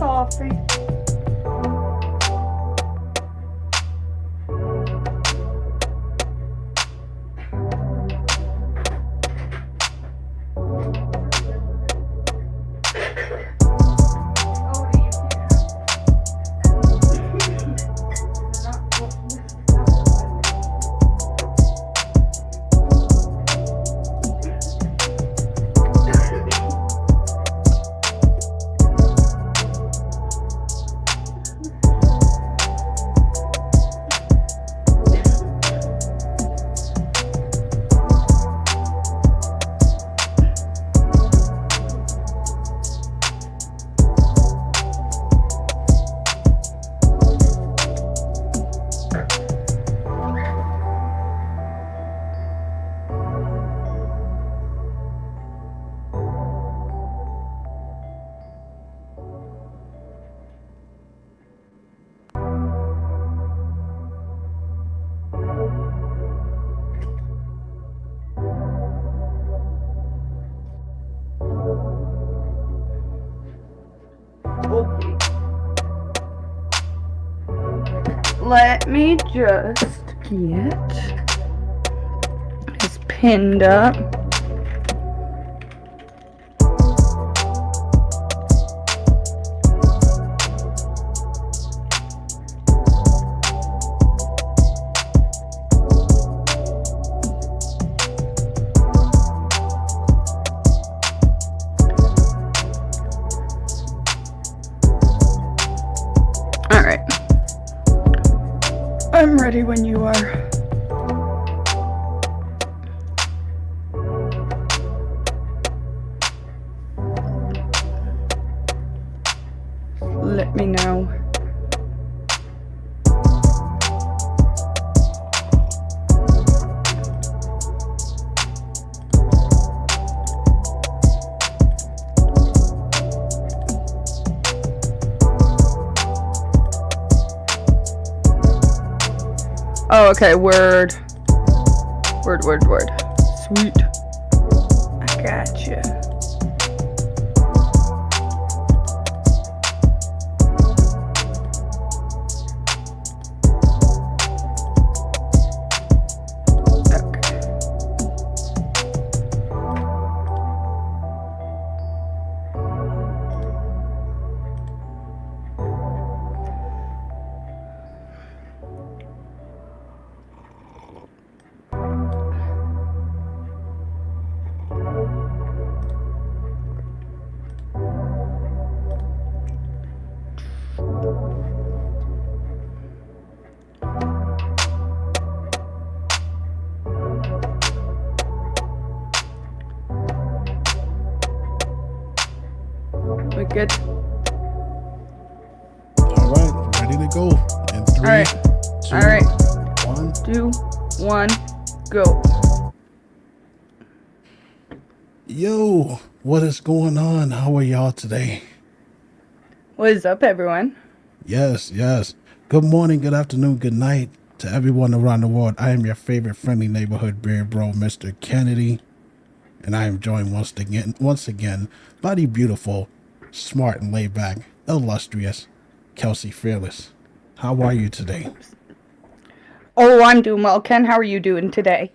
coffee. Let me just get this pinned up. All right. I'm ready when you are. Let me know. Oh, okay, word. Sweet. I gotcha. Okay. We good? All right, ready to go. In three, All right. two, All right. 1. 2, 1, go. Yo, what is going on? How are y'all today? What is up, everyone? Yes. Good morning, good afternoon, good night to everyone around the world. I am your favorite friendly neighborhood beer bro, Mr. Kennedy, and I am joined once again by the beautiful, smart and laid back, illustrious Kelsey Fearless. How are you today? Oh, I'm doing well. Ken, how are you doing today?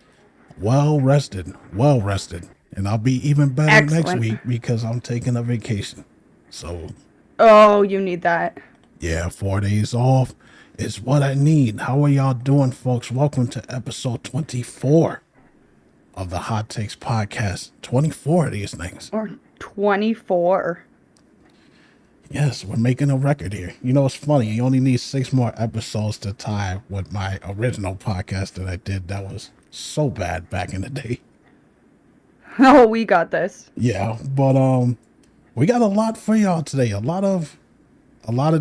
Well rested, and I'll be even better next Excellent. week because I'm taking a vacation. So Oh, you need that. yeah, 4 days off is what I need. How are y'all doing, folks? Welcome to episode 24 of the Hot Takes podcast. 24 of these things. Or 24. Yes, we're making a record here. You know, it's funny. You only need 6 more episodes to tie with my original podcast that I did. That was so bad back in the day. Oh, we got this. Yeah, but we got a lot for y'all today. A lot of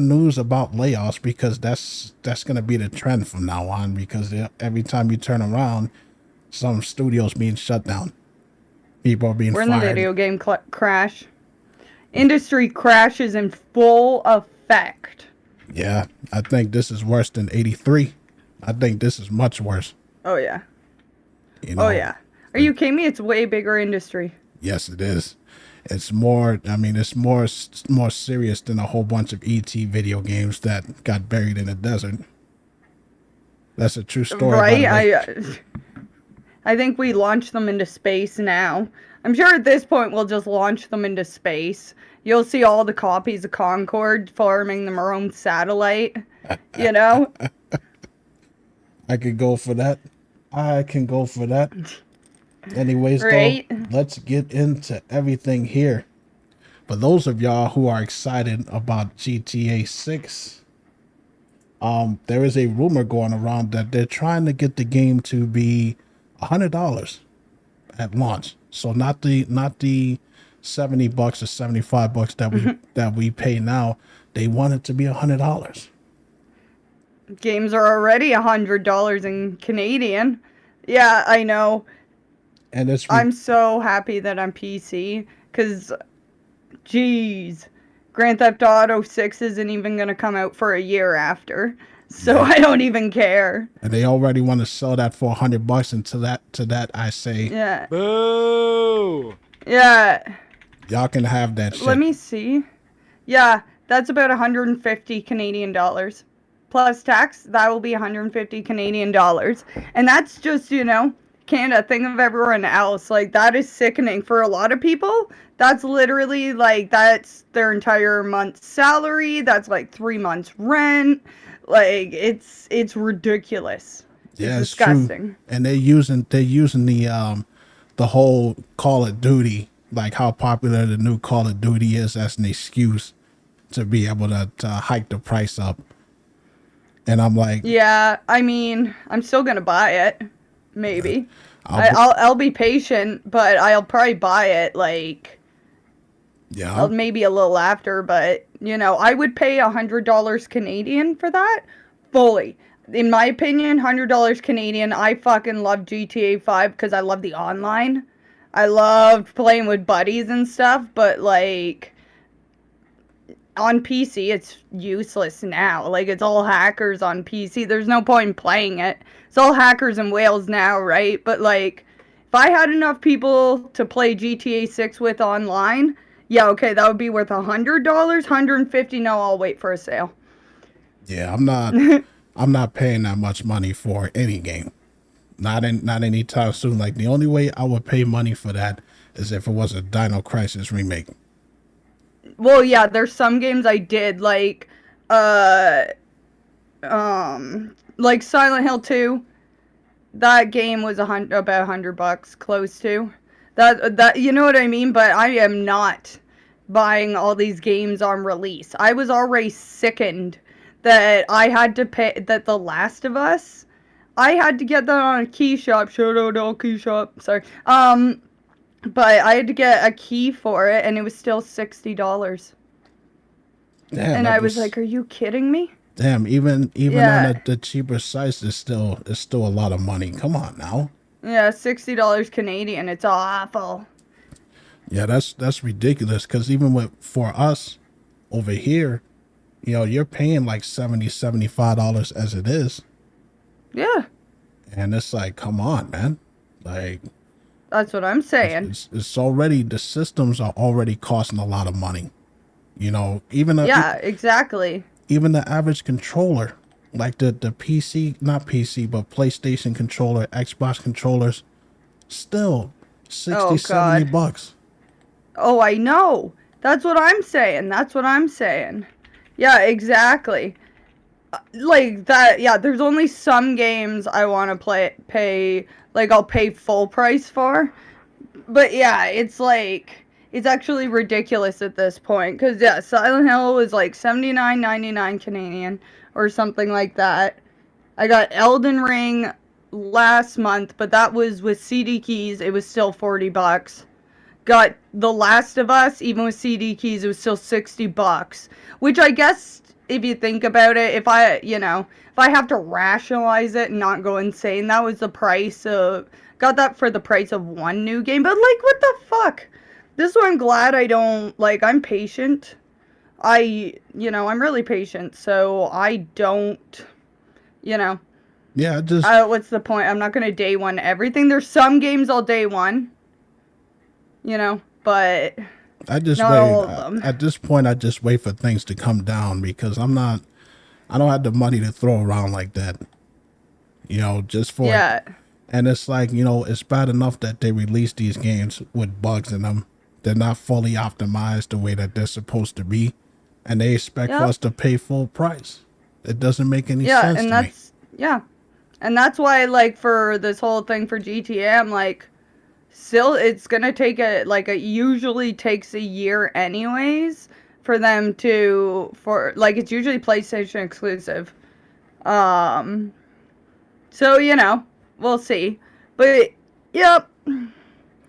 news about layoffs because that's gonna be the trend from now on. Because every time you turn around, some studios being shut down, people are being We're in the fired. video game crash. Industry crash is in full effect. Yeah, I think this is worse than '83. I think this is much worse. Oh, yeah. You know, Oh, yeah. Are you kidding me? It's way bigger industry. Yes, it is. It's more. I mean, it's more serious than a whole bunch of ET video games that got buried in the desert. That's a true story, by the Right? way. I think we launch them into space now. I'm sure at this point we'll just launch them into space. You'll see all the copies of Concorde forming their own satellite. You know? I could go for that. I can go for that. Anyways, though, Right? let's get into everything here. For those of y'all who are excited about GTA 6, there is a rumor going around that they're trying to get the game to be $100 at launch. So not the $70 or $75 that we pay now. They want it to be $100. Games are already $100 in Canadian. Yeah, I know. And it's I'm so happy that I'm PC because, geez, Grand Theft Auto 6 isn't even going to come out for a year after. So I don't even care. and they already want to sell that for $100. And to that I say, Yeah. Boo! Yeah. y'all can have that shit. Let me see. Yeah, that's about 150 Canadian dollars. Plus tax, that will be 150 Canadian dollars. And that's just, Canada. Think of everyone else. Like, that is sickening. For a lot of people, that's literally, like, that's their entire month's salary. That's, like, 3 months' rent. Like, it's ridiculous. Yeah, It's it's true. disgusting. And they're using the whole Call of Duty, like how popular the new Call of Duty is, as an excuse to be able to hike the price up. And I'm like, Yeah, I mean, I'm still gonna buy it. Maybe. I'll, I'll be patient, but I'll probably buy it like yeah, maybe a little after. But I would pay $100 Canadian for that fully. In my opinion, $100 Canadian. I fucking love GTA 5 because I love the online. I loved playing with buddies and stuff, but like on PC, it's useless now. Like, it's all hackers on PC. There's no point in playing it. It's all hackers in Wales now, right? But, like, if I had enough people to play GTA 6 with online, yeah, okay, that would be worth $100, $150. No, I'll wait for a sale. yeah, I'm not paying that much money for any game. Not anytime soon. Like, the only way I would pay money for that is if it was a Dino Crisis remake. Well, yeah, there's some games I did, like Silent Hill 2. That game was about $100, close to. That you know what I mean? But I am not buying all these games on release. I was already sickened that I had to pay that The Last of Us. I had to get that on a key shop. Shout out all key shop. Sorry. But I had to get a key for it, and it was still $60. Damn, And that I was like, "Are you kidding me?" damn, even Yeah. on the cheaper sites is still a lot of money. Come on now. Yeah, $60 Canadian. It's awful. Yeah, that's ridiculous. Because even for us over here, you're paying like $75 as it is, Yeah, and it's like, come on, man. Like, that's what I'm saying. it's already, the systems are already costing a lot of money. Even Yeah, exactly. even the average controller, like the PC, not PC, but PlayStation controller, Xbox controllers, still 60, Oh, God. $70. Oh, I know. That's what I'm saying. Yeah, exactly. Like that. Yeah, there's only some games I want to pay. Like, I'll pay full price for. But yeah, it's like, it's actually ridiculous at this point. Because, yeah, Silent Hill was like $79.99 Canadian or something like that. I got Elden Ring last month, but that was with CD keys. It was still $40. Got The Last of Us, even with CD keys, it was still $60. Which I guess, if you think about it, if I have to rationalize it and not go insane, that was the price of, got that for the price of one new game. But, like, what the fuck? This is why I'm glad I don't, like, I'm patient. I'm really patient, so I don't, Yeah, what's the point? I'm not going to day one everything. There's some games I'll day one, but I just Not wait. all of them. At this point, I just wait for things to come down because I don't have the money to throw around like that. Just for it. Yeah. And it's like, it's bad enough that they release these games with bugs in them. They're not fully optimized the way that they're supposed to be. And they expect Yep. us to pay full price. It doesn't make any Yeah, sense and to me. yeah. And that's why, like, for this whole thing for GTA, I'm like, still, it's gonna take it usually takes a year anyways for them like, it's usually PlayStation exclusive. So, we'll see. But, yep,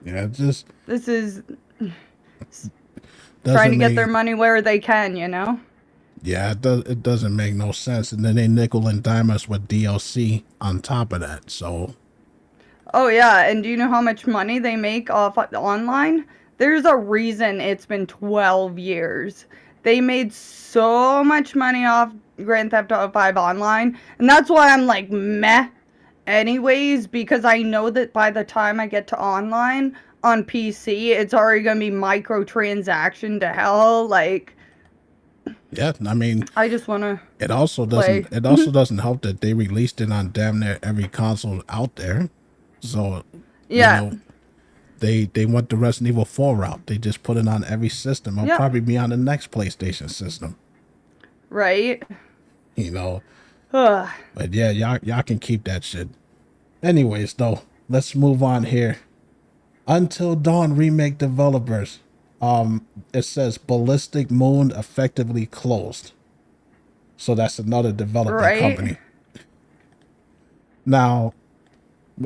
Yeah, it just this is trying to doesn't get their make. money where they can, Yeah, it doesn't make no sense. And then they nickel and dime us with DLC on top of that. So Oh yeah, and do you know how much money they make off online? There's a reason it's been 12 years. They made so much money off Grand Theft Auto 5 online, and that's why I'm like meh anyways, because I know that by the time I get to online on PC, it's already going to be microtransaction to hell. Like, yeah, I mean, I just want to it also play. doesn't help that they released it on damn near every console out there. So, you Yeah, know, they went the Resident Evil 4 route. They just put it on every system. It'll yeah, probably be on the next PlayStation system. right? You know. Ugh. But yeah, y'all can keep that shit. Anyways, though, let's move on here. Until Dawn remake developers. It says Ballistic Moon effectively closed. So that's another development Right? company. Now,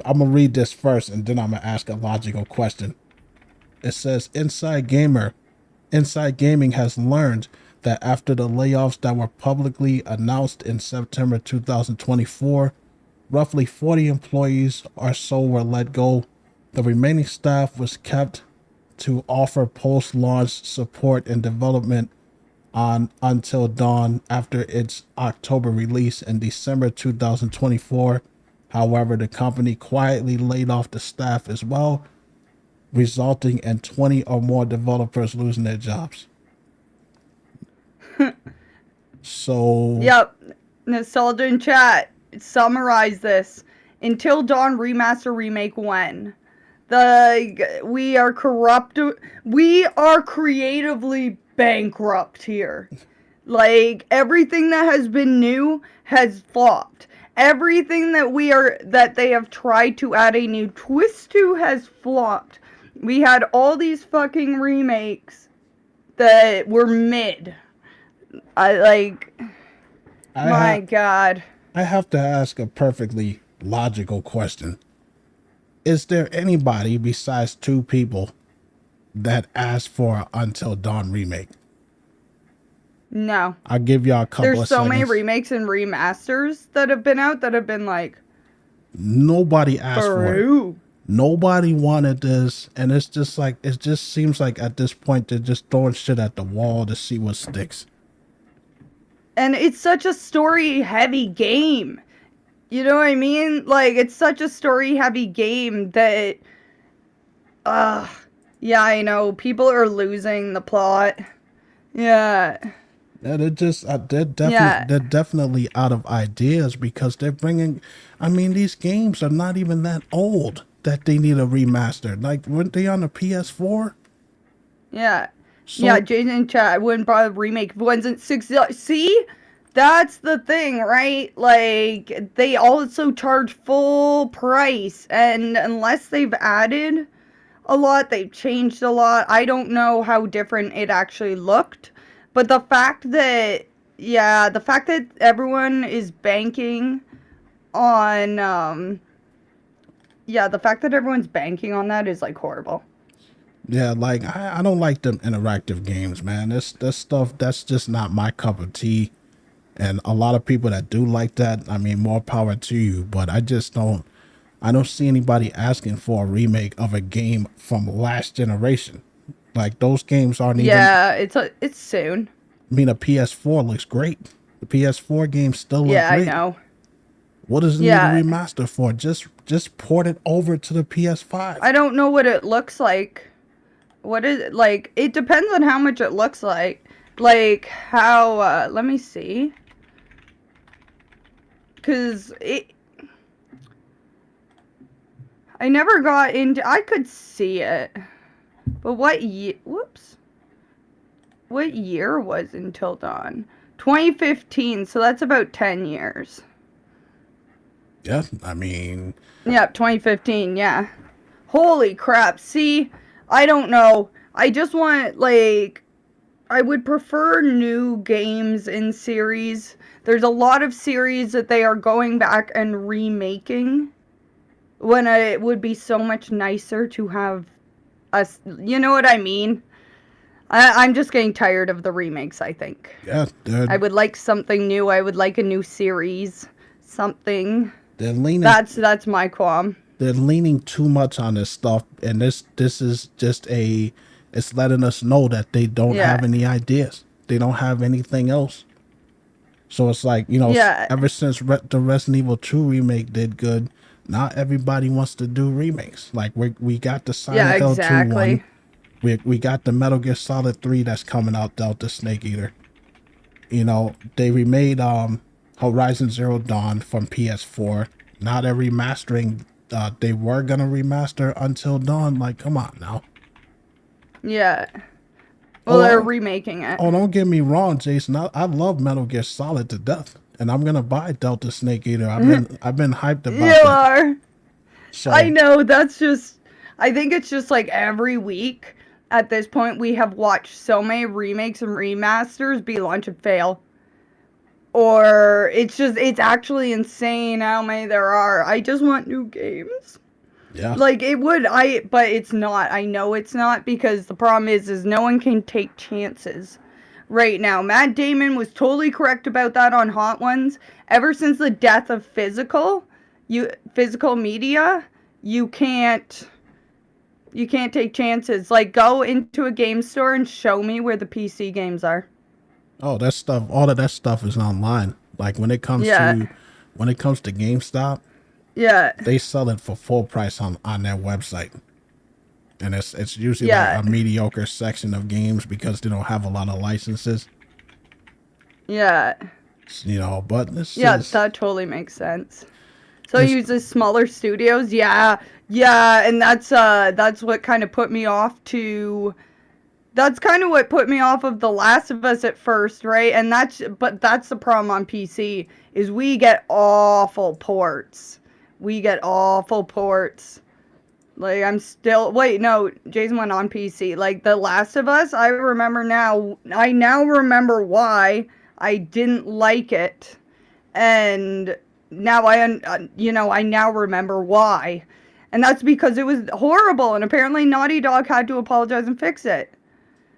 I'm gonna read this first and then I'm gonna ask a logical question. It says Inside Gaming has learned that after the layoffs that were publicly announced in September 2024, roughly 40 employees or so were let go. The remaining staff was kept to offer post-launch support and development on Until Dawn after its October release in December 2024. However, the company quietly laid off the staff as well, resulting in 20 or more developers losing their jobs. So, Yep. Nostalgia in chat. Summarize this. Until Dawn remaster remake when? We are corrupt. We are creatively bankrupt here. Like, everything that has been new has flopped. Everything that they have tried to add a new twist to has flopped. We had all these fucking remakes that were mid. I like, I my have God. I have to ask a perfectly logical question. Is there anybody besides two people that asked for an Until Dawn remake? No. I'll give y'all a couple There's of so many seconds. remakes and remasters that have been out that have been like, Nobody asked for it. Peru. Nobody wanted this, and it's just like it just seems like at this point they're just throwing shit at the wall to see what sticks. And it's such a story heavy game. You know what I mean? Like, it's such a story heavy game that, yeah, I know. People are losing the plot. Yeah. Yeah, Yeah. they're definitely out of ideas because they're bringing. I mean, these games are not even that old that they need a remaster. Like, weren't they on the PS4? Yeah. So Yeah, Jason in chat, I wouldn't buy a remake if it wasn't 60. See? That's the thing, right? Like, they also charge full price. And unless they've added a lot, they've changed a lot. I don't know how different it actually looked. But the fact that, yeah, the fact that everyone is banking on, yeah, the fact that everyone's banking on that is, like, horrible. yeah, like I don't like them interactive games, man. This stuff that's just not my cup of tea. And a lot of people that do like that, I mean, more power to you. But I don't see anybody asking for a remake of a game from last generation. Like those games aren't even. Yeah, it's soon. I mean, a PS4 looks great. The PS4 games still look Yeah, I great. know. What does it need a Yeah. remaster for? Just port it over to the PS5. I don't know what it looks like, What is it? Like, it depends on how much it looks like. Like, how, let me see. Because I never got into, I could see it. But what year, whoops. What year was Until Dawn? 2015, so that's about 10 years. Yeah, I mean, Yep, 2015, yeah. Holy crap. See, I don't know. I just want, like, I would prefer new games in series. There's a lot of series that they are going back and remaking when it would be so much nicer to have us, you know what I mean? I'm just getting tired of the remakes, I think. yeah, I would like something new. I would like a new series. Something. they're leaning That's my qualm. they're leaning too much on this stuff, and this is just it's letting us know that they don't Yeah. have any ideas. They don't have anything else. So it's like, you know, Yeah. ever since the Resident Evil 2 remake did good, not everybody wants to do remakes. Like we got the Silent Yeah, Hill 2 one. exactly. We got the Metal Gear Solid 3 that's coming out, Delta Snake Eater. You know, they remade Horizon Zero Dawn from PS4. Not a remastering. They were gonna remaster Until Dawn. Like, come on now. Yeah. Well, Oh, they're remaking it. Oh, don't get me wrong, Jason. I love Metal Gear Solid to death, and I'm gonna buy Delta Snake Eater. I've been hyped about You that. are. So I know, that's just, I think it's just like every week at this point we have watched so many remakes and remasters be launched and fail. Or it's actually insane how many there are. I just want new games. yeah, Like, it would, but it's not. I know it's not, because the problem is no one can take chances right now. Matt Damon was totally correct about that on Hot Ones. Ever since the death of physical media, you can't take chances. Like, go into a game store and show me where the PC games are. oh, that stuff. All of that stuff is online. Like when it comes Yeah. to GameStop, Yeah. they sell it for full price on their website, and it's usually Yeah. like a mediocre section of games because they don't have a lot of licenses. Yeah. You know, but this Yeah, is that totally makes sense. So This- he uses smaller studios. Yeah, and that's what kind of put me off to. That's kind of what put me off of The Last of Us at first, right? And that's the problem on PC is we get awful ports. Like, I'm still, wait, no, Jason went on PC. Like, The Last of Us, I now remember why I didn't like it. And now I now remember why. And that's because it was horrible, and apparently Naughty Dog had to apologize and fix it.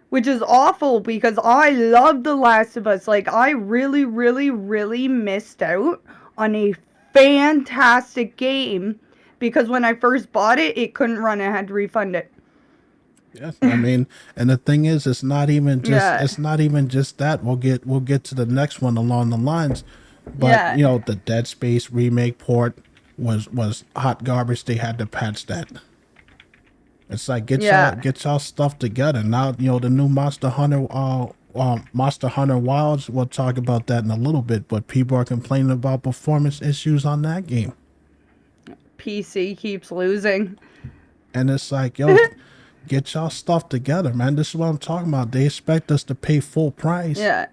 Which is awful, because I love The Last of Us. Like, I really, really, really missed out on a fantastic game, because when I first bought it, it couldn't run. I had to refund it. Yes, I mean, and the thing is, it's not even just that. We'll get to the next one along the lines, but Yeah. you know, the Dead Space remake port was hot garbage. They had to patch that. It's like get y'all stuff together now. You know, the new Monster Hunter Wilds. We'll talk about that in a little bit, but people are complaining about performance issues on that game, PC keeps losing. and it's like, yo. Get y'all stuff together, man. This is what I'm talking about. They expect us to pay full price Yeah.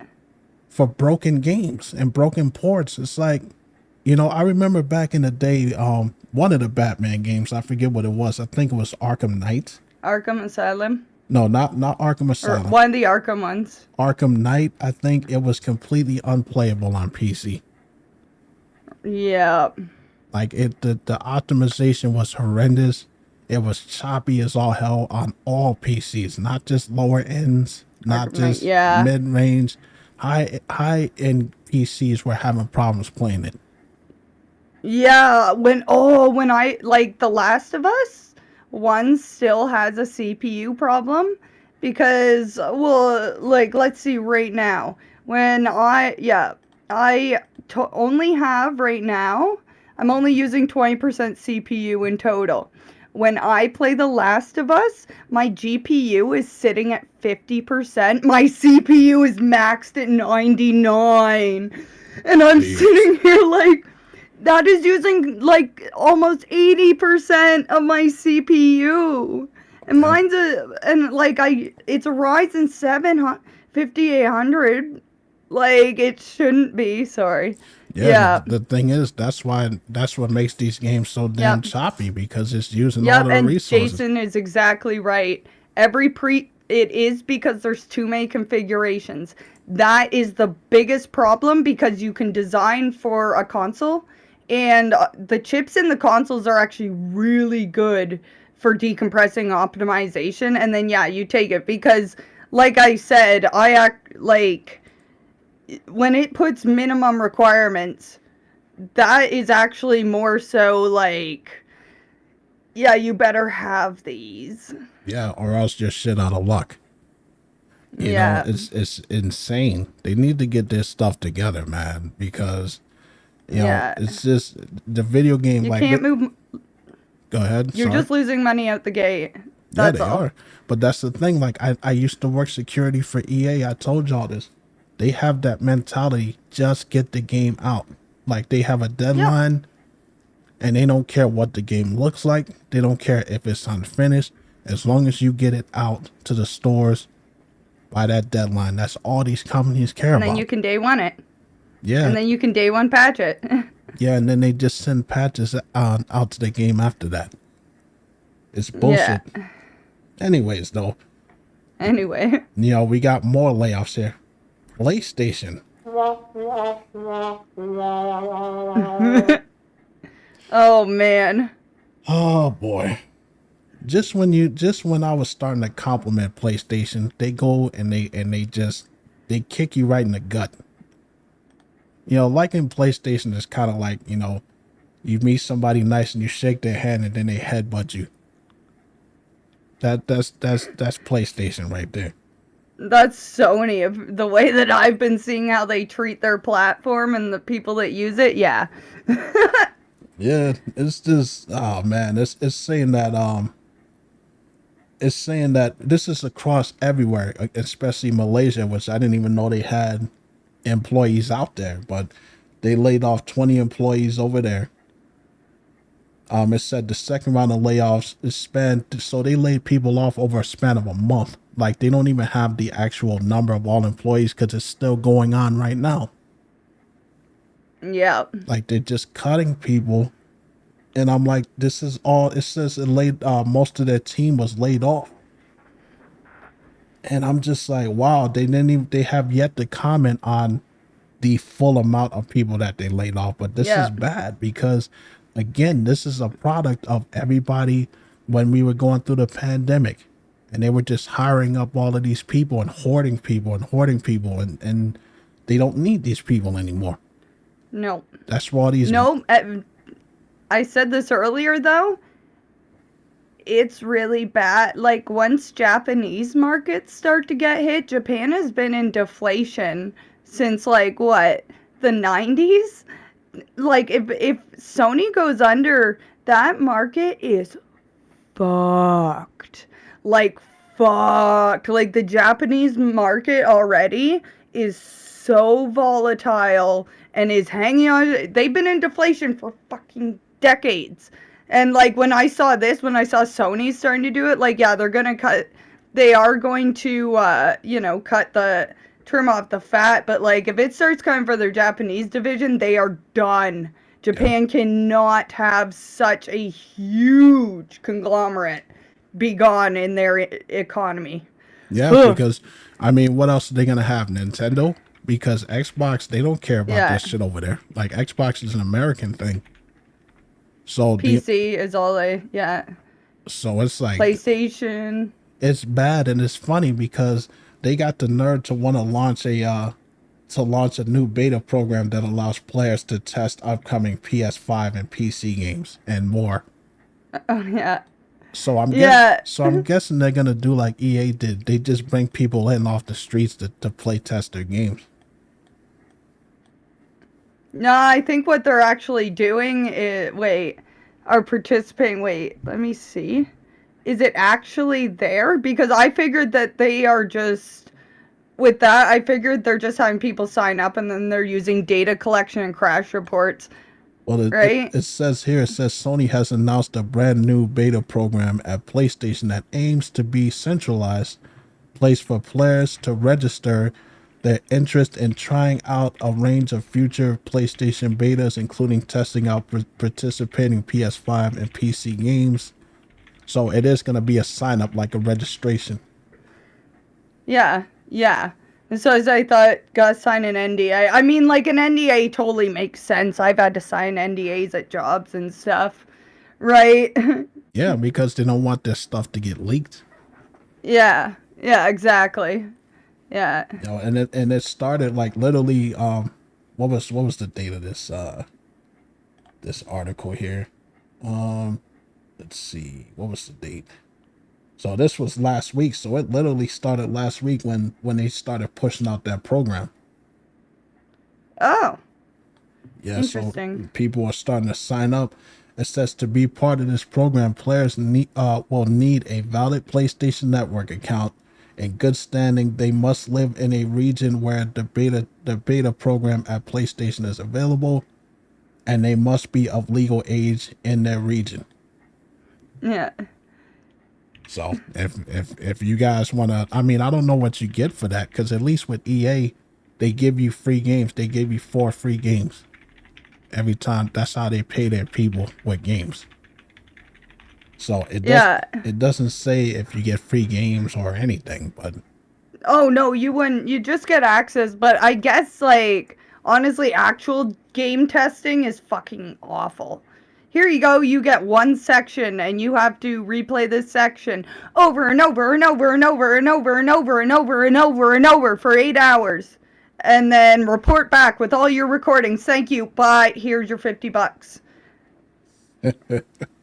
for broken games and broken ports. It's like, you know, I remember back in the day, one of the Batman games, I forget what it was. I think it was Arkham Knight. Arkham Asylum. No, not Arkham Or Asylum. one of the Arkham ones. Arkham Knight, I think it was completely unplayable on PC. Yeah. Like the optimization was horrendous. It was choppy as all hell on all PCs, not just lower ends, not just mid range, high end PCs were having problems playing it. Yeah, when I like The Last of Us, one still has a CPU problem, because, well, like, let's see right now. When only have right now, I'm only using 20% CPU in total. When I play The Last of Us, my GPU is sitting at 50%. My CPU is maxed at 99. And I'm Jeez. sitting here like, that is using like almost 80% of my CPU. And Yep. it's a Ryzen 7 5800. Like, it shouldn't be, sorry. Yeah, Yeah. the thing is, that's what makes these games so damn Yep. choppy because it's using all Yep, of the and resources. Jason is exactly right. It is because there's too many configurations. That is the biggest problem because you can design for a console, and the chips in the consoles are actually really good for decompressing optimization. And then, yeah, you take it because, like I said, when it puts minimum requirements, that is actually more so like, yeah, you better have these. Yeah, or else you're shit out of luck. You know, Yeah. it's insane. They need to get this stuff together, man, because Yeah. it's just the video game. You Like, can't move. go ahead. You're Sorry. just losing money out the gate. Yeah, That's they all. are. But that's the thing. Like, I used to work security for EA. I told y'all this. They have that mentality. Just get the game out. Like, they have a Yep. deadline, and they don't care what the game looks like. They don't care if it's unfinished. As long as you get it out to the stores by that deadline, that's all these companies care And then about. you can day one it. Yeah, And then you can day one patch it. yeah, and then they just send patches out to the game after that. It's Yeah. bullshit. Anyways, though, Anyway. we got more layoffs here. PlayStation. Oh, man. Oh boy. Just when I was starting to compliment PlayStation, they go and they kick you right in the gut. Like in PlayStation, it's kind of like, you meet somebody nice and you shake their hand and then they headbutt you. That's PlayStation right there. That's Sony. The way that I've been seeing how they treat their platform and the people that use it, yeah. Yeah, it's just, oh man, it's saying that this is across everywhere, especially Malaysia, which I didn't even know they had employees out there, but they laid off 20 employees over there. It said the second round of layoffs is spanned, so they laid people off over a span of a month. Like, they don't even have the actual number of all employees because it's still going on right now. Yeah. Like, they're just cutting people, and I'm like, this is all. It says most of their team was laid off, and I'm just like, wow, they have yet to comment on the full amount of people that they laid off. But this is Yeah. bad because, again, this is a product of everybody when we were going through the pandemic, and they were just hiring up all of these people and hoarding people and they don't need these people anymore. No. That's why all these. No. I said this earlier, though. It's really bad. Like, once Japanese markets start to get hit, Japan has been in deflation since, like, what, the 90s? Like, if Sony goes under, that market is fucked. Like, fucked. Like, the Japanese market already is so volatile and is hanging on. They've been in deflation for fucking decades. And, like, when I saw Sony starting to do it, like, yeah, they are going to, trim off the fat, but, like, if it starts coming for their Japanese division, they are done. Yeah. Japan cannot have such a huge conglomerate be gone in their economy. Yeah, Ugh. because I mean, what else are they gonna have? Nintendo? Because Xbox, they don't care about Yeah. that shit over there. Like, Xbox is an American thing. PC is all yeah. So it's like, PlayStation. it's bad, and it's funny because they got the nerve to want to launch a new beta program that allows players to test upcoming PS5 and PC games and more. Oh, yeah. So Yeah. I'm guessing they're gonna do like EA did. They just bring people in off the streets to play test their games. No, I think what they're actually doing is, wait, are participating. Wait, let me see. Is it actually there? Because I figured that they are just, with that, I figured they're just having people sign up and then they're using data collection and crash reports, Well, right? it says here, it says Sony has announced a brand new beta program at PlayStation that aims to be centralized place for players to register their interest in trying out a range of future PlayStation betas, including testing out participating PS5 and PC games. So it is going to be a sign up, like a registration. Yeah, yeah. And so as I thought, gotta sign an NDA. I mean, like, an NDA totally makes sense. I've had to sign NDAs at jobs and stuff, right? Yeah, because they don't want their stuff to get leaked. Yeah, yeah, exactly. Yeah. You know, and it started like literally what was the date of this article here? Let's see. What was the date? So this was last week. So it literally started last week when they started pushing out that program. Oh, Yeah, so interesting. people are starting to sign up. It says to be part of this program, players will need a valid PlayStation Network account. In good standing, they must live in a region where the beta program at PlayStation is available, and they must be of legal age in their region. Yeah. So if you guys want to, I mean, I don't know what you get for that, because at least with EA, they give you free games. They gave you 4 free games every time. That's how they pay their people with games. So Yeah. it doesn't say if you get free games or anything, but Oh, no, you wouldn't. You just get access, but I guess, like, honestly, actual game testing is fucking awful. Here you go, you get one section and you have to replay this section over and over and over and over and over and over and over and over and over for 8 hours. And then report back with all your recordings. Thank you. Bye. Here's your $50.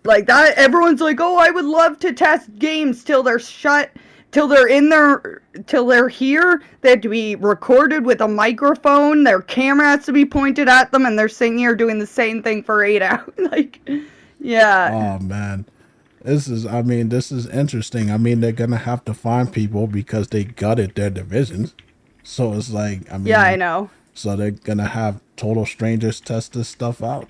Like that, everyone's like, oh, I would love to test games till they're shut, till they're in there, till they're here. They have to be recorded with a microphone. Their camera has to be pointed at them, and they're sitting here doing the same thing for 8 hours. Like, yeah. oh man, this is interesting. I mean, they're gonna have to find people because they gutted their divisions. So it's like, I Yeah, I mean, know. so they're gonna have total strangers test this stuff out.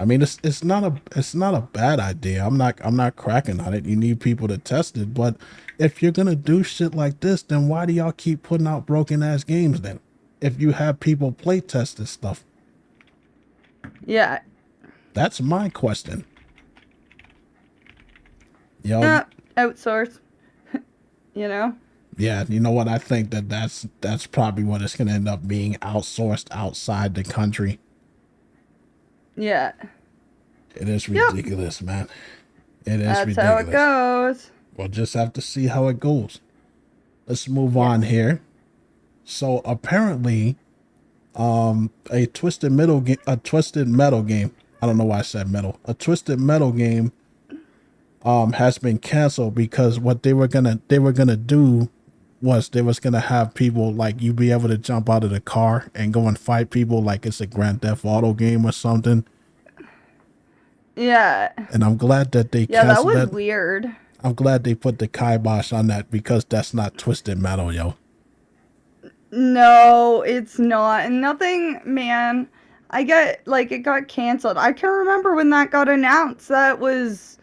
I mean, it's not a bad idea. I'm not cracking on it. You need people to test it, but if you're gonna do shit like this, then why do y'all keep putting out broken ass games then? If you have people play test this stuff, Yeah. that's my question. Yo, Outsource. You know? yeah, you know what? I think that's probably what it's gonna end up being, outsourced outside the country. Yeah. It is Yep. ridiculous, man. It is That's ridiculous. how it goes. We'll just have to see how it goes. Let's move on here. So apparently, a Twisted Metal game. I don't know why I said metal. A Twisted Metal game, has been canceled because what they were gonna do was they was gonna have people, like, you be able to jump out of the car and go and fight people like it's a Grand Theft Auto game or something. Yeah. And I'm glad that they Yeah, that canceled was that. weird. I'm glad they put the kibosh on that, because that's not Twisted Metal, yo. No, it's not. And nothing, man. I get, like, it got canceled. I can't remember when that got announced. That was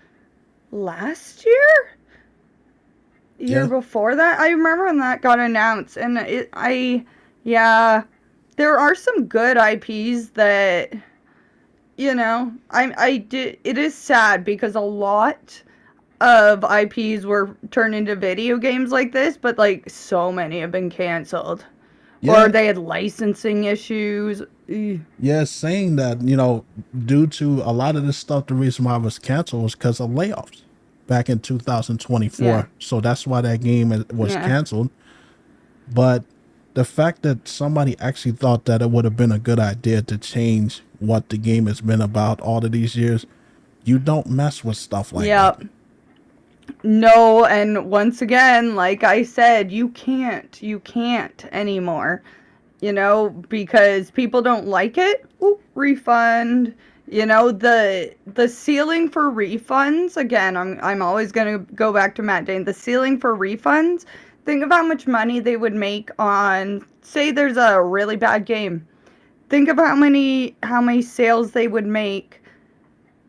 last year? Year Yeah. before that? I remember when that got announced. And yeah, there are some good IPs that, you know, it is sad because a lot of IPs were turned into video games like this, but, like, so many have been canceled. Yeah. Or they had licensing issues. Yeah, saying that, you know, due to a lot of this stuff, the reason why it was canceled was because of layoffs back in 2024. Yeah. So that's why that game was Yeah. canceled. But the fact that somebody actually thought that it would have been a good idea to change what the game has been about all of these years, you don't mess with stuff like Yep. that. No, and once again, like I said, you can't anymore. You know, because people don't like it. Ooh, refund. You know, the ceiling for refunds, again, I'm always going to go back to Matt Dane. The ceiling for refunds, think of how much money they would make on, say there's a really bad game. Think of how many sales they would make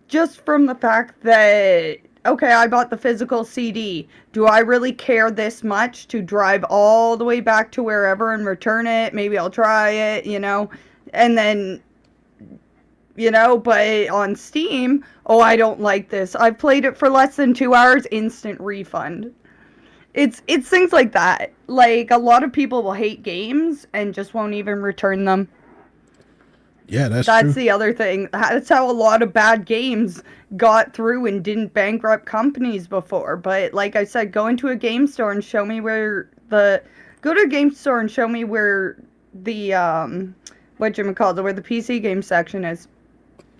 just from the fact that, okay, I bought the physical CD. Do I really care this much to drive all the way back to wherever and return it? Maybe I'll try it, and then, but on Steam, oh, I don't like this. I've played it for less than 2 hours, instant refund. It's things like that. Like, a lot of people will hate games and just won't even return them. Yeah, that's That's true. the other thing. That's how a lot of bad games got through and didn't bankrupt companies before. But like I said, go into a game store and show me where the go to a game store and show me where the whatchamacallit, where the PC game section is.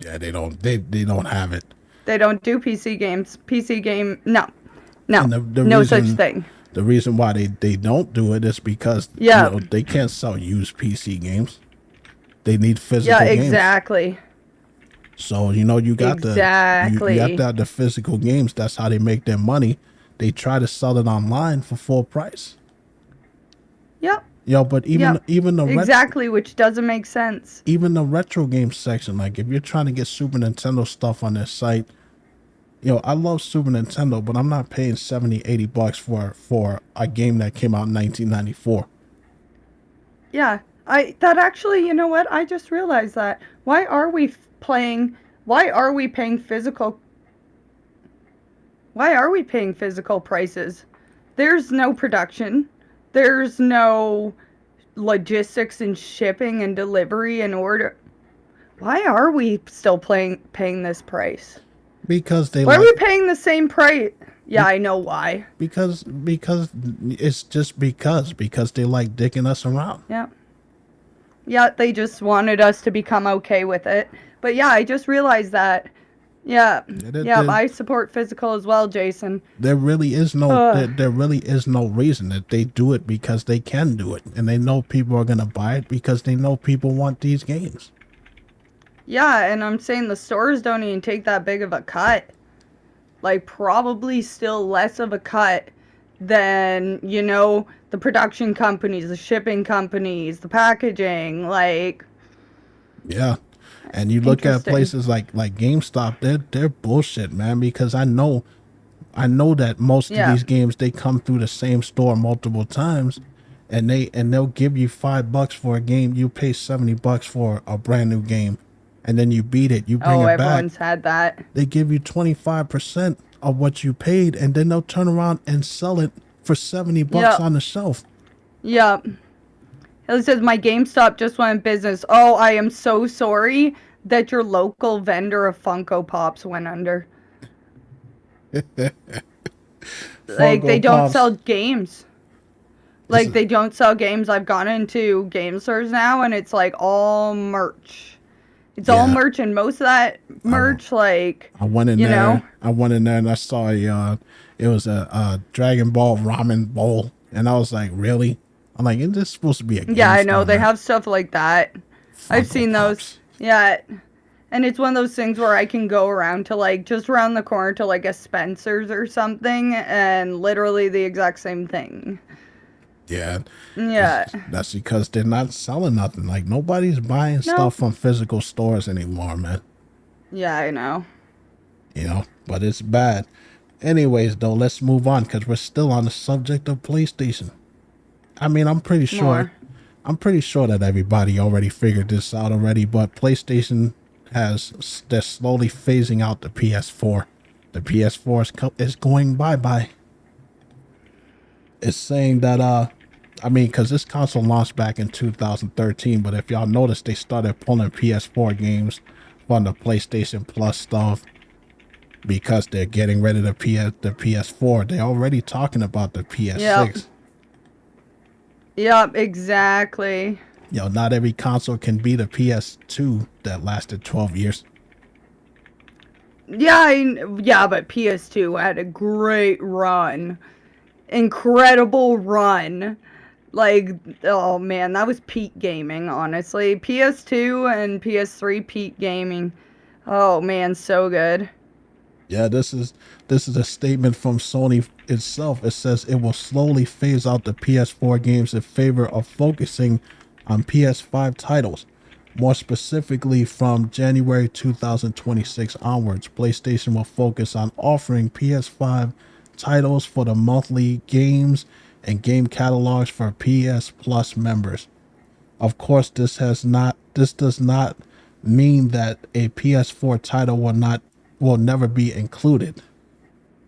Yeah, they don't have it. They don't do PC games. PC game, no. No. And the No reason, such thing. The reason why they don't do it is because Yeah. they can't sell used PC games. They need physical Yeah, games. exactly. So you got Exactly. you have to have the physical games. That's how they make their money. They try to sell it online for full price. Yep. But even the Exactly, which doesn't make sense. even the retro game section, like if you're trying to get Super Nintendo stuff on their site, I love Super Nintendo, but I'm not paying $70-$80 for a game that came out in 1994. Yeah. That actually, you know what? I just realized that. Why are we paying physical prices? There's no production. There's no logistics and shipping and delivery and order. Why are we still paying this price? Because Why are we paying the same price? Yeah, I know why. Because it's just because they like dicking us around. Yeah. Yeah, they just wanted us to become okay with it. But yeah, I just realized that. Yeah. Yeah, I support physical as well, Jason. There really is there really is no reason that they do it, because they can do it, and they know people are going to buy it because they know people want these games. Yeah, and I'm saying the stores don't even take that big of a cut. Like, probably still less of a cut than, the production companies, the shipping companies, the packaging, like. Yeah. And you look at places like GameStop, they're bullshit, man, because I know that most of these games, they come through the same store multiple times, and they'll give you $5 for a game, you pay $70 for a brand new game, and then you beat it, you bring it back. Everyone's had that. They give you 25% of what you paid, and then they'll turn around and sell it for $70 on the shelf. Yep. It says, my GameStop just went business. Oh, I am so sorry that your local vendor of Funko Pops went under. Like, they don't sell games. Like, they don't sell games. I've gone into game stores now, and it's like all merch. It's all merch, and most of that merch, I went in there. I went in there and I saw it was a Dragon Ball ramen bowl, and I was like, really? I'm like, is this supposed to be a game? Yeah, I know. They have stuff like that. I've seen those. Yeah. And it's one of those things where I can go around to, just around the corner to, a Spencer's or something, and literally the exact same thing. Yeah. Yeah. That's because they're not selling nothing. Like, nobody's buying stuff from physical stores anymore, man. Yeah, I know. But it's bad. Anyways, though, let's move on, because we're still on the subject of PlayStation. I mean, I'm pretty sure that everybody already figured this out already, but PlayStation they're slowly phasing out the PS4. The PS4 is going bye-bye. It's saying that, because this console launched back in 2013, but if y'all notice, they started pulling PS4 games from the PlayStation Plus stuff because they're getting rid of the PS4. They're already talking about the PS6. Yep, exactly. Not every console can be the PS2 that lasted 12 years. Yeah, but PS2 had a great run. Incredible run. Oh man, that was peak gaming, honestly. PS2 and PS3 peak gaming. Oh man, so good. Yeah, this is a statement from Sony itself. It says it will slowly phase out the PS4 games in favor of focusing on PS5 titles. More specifically, from January 2026 onwards, PlayStation will focus on offering PS5 titles for the monthly games and game catalogs for PS Plus members. Of course, this does not mean that a PS4 title will never be included.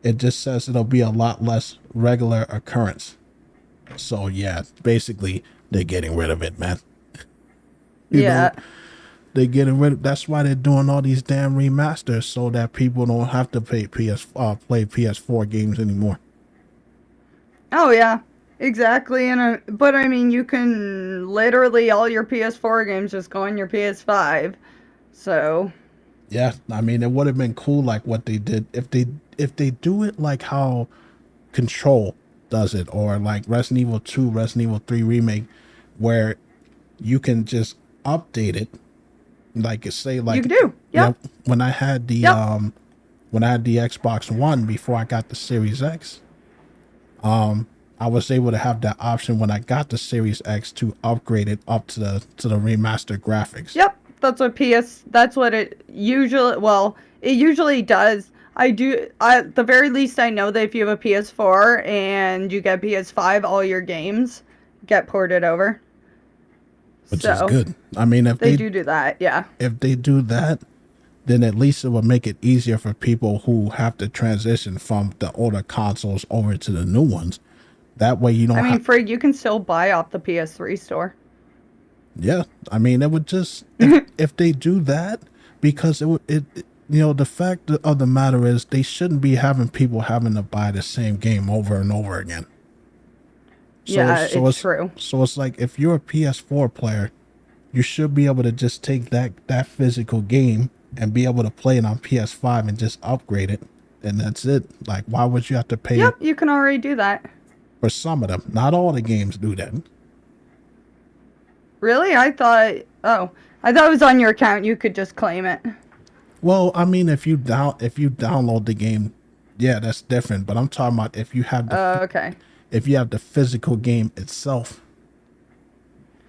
It just says it'll be a lot less regular occurrence. So yeah, basically they're getting rid of it, man. You know, Yeah. they're getting rid of. That's why they're doing all these damn remasters so that people don't have to play PS4 games anymore. Oh yeah. Exactly. But I mean, you can literally all your PS4 games just go on your PS5. So, Yeah, I mean it would have been cool like what they did if they do it like how Control does it, or like Resident Evil 2, Resident Evil 3 remake, where you can just update it. Like say you like can do. yeah, Yep. when I had the Yep. Xbox One before I got the Series X, I was able to have that option when I got the Series X to upgrade it up to the remastered graphics. Yep. That's what it usually, well, it usually does. At the very least, I know that if you have a PS4 and you get PS5, all your games get ported over. Which is So, good. I mean, they do that. Yeah. if they do that, then at least it will make it easier for people who have to transition from the older consoles over to the new ones. That way, you I don't mean, have. Frig, you can still buy off the PS3 store. Yeah, I mean, it would just if they do that, because the fact of the matter is they shouldn't be having people having to buy the same game over and over again. Yeah, it's true. So it's like if you're a PS4 player, you should be able to just take that physical game and be able to play it on PS5 and just upgrade it, and that's it. Like, why would you have to pay Yep, you can already do that. for some of them? Not all the games do that. Really? I thought it was on your account. You could just claim it. Well, I mean, if you download the game, yeah, that's different. But I'm talking about Okay. if you have the physical game itself.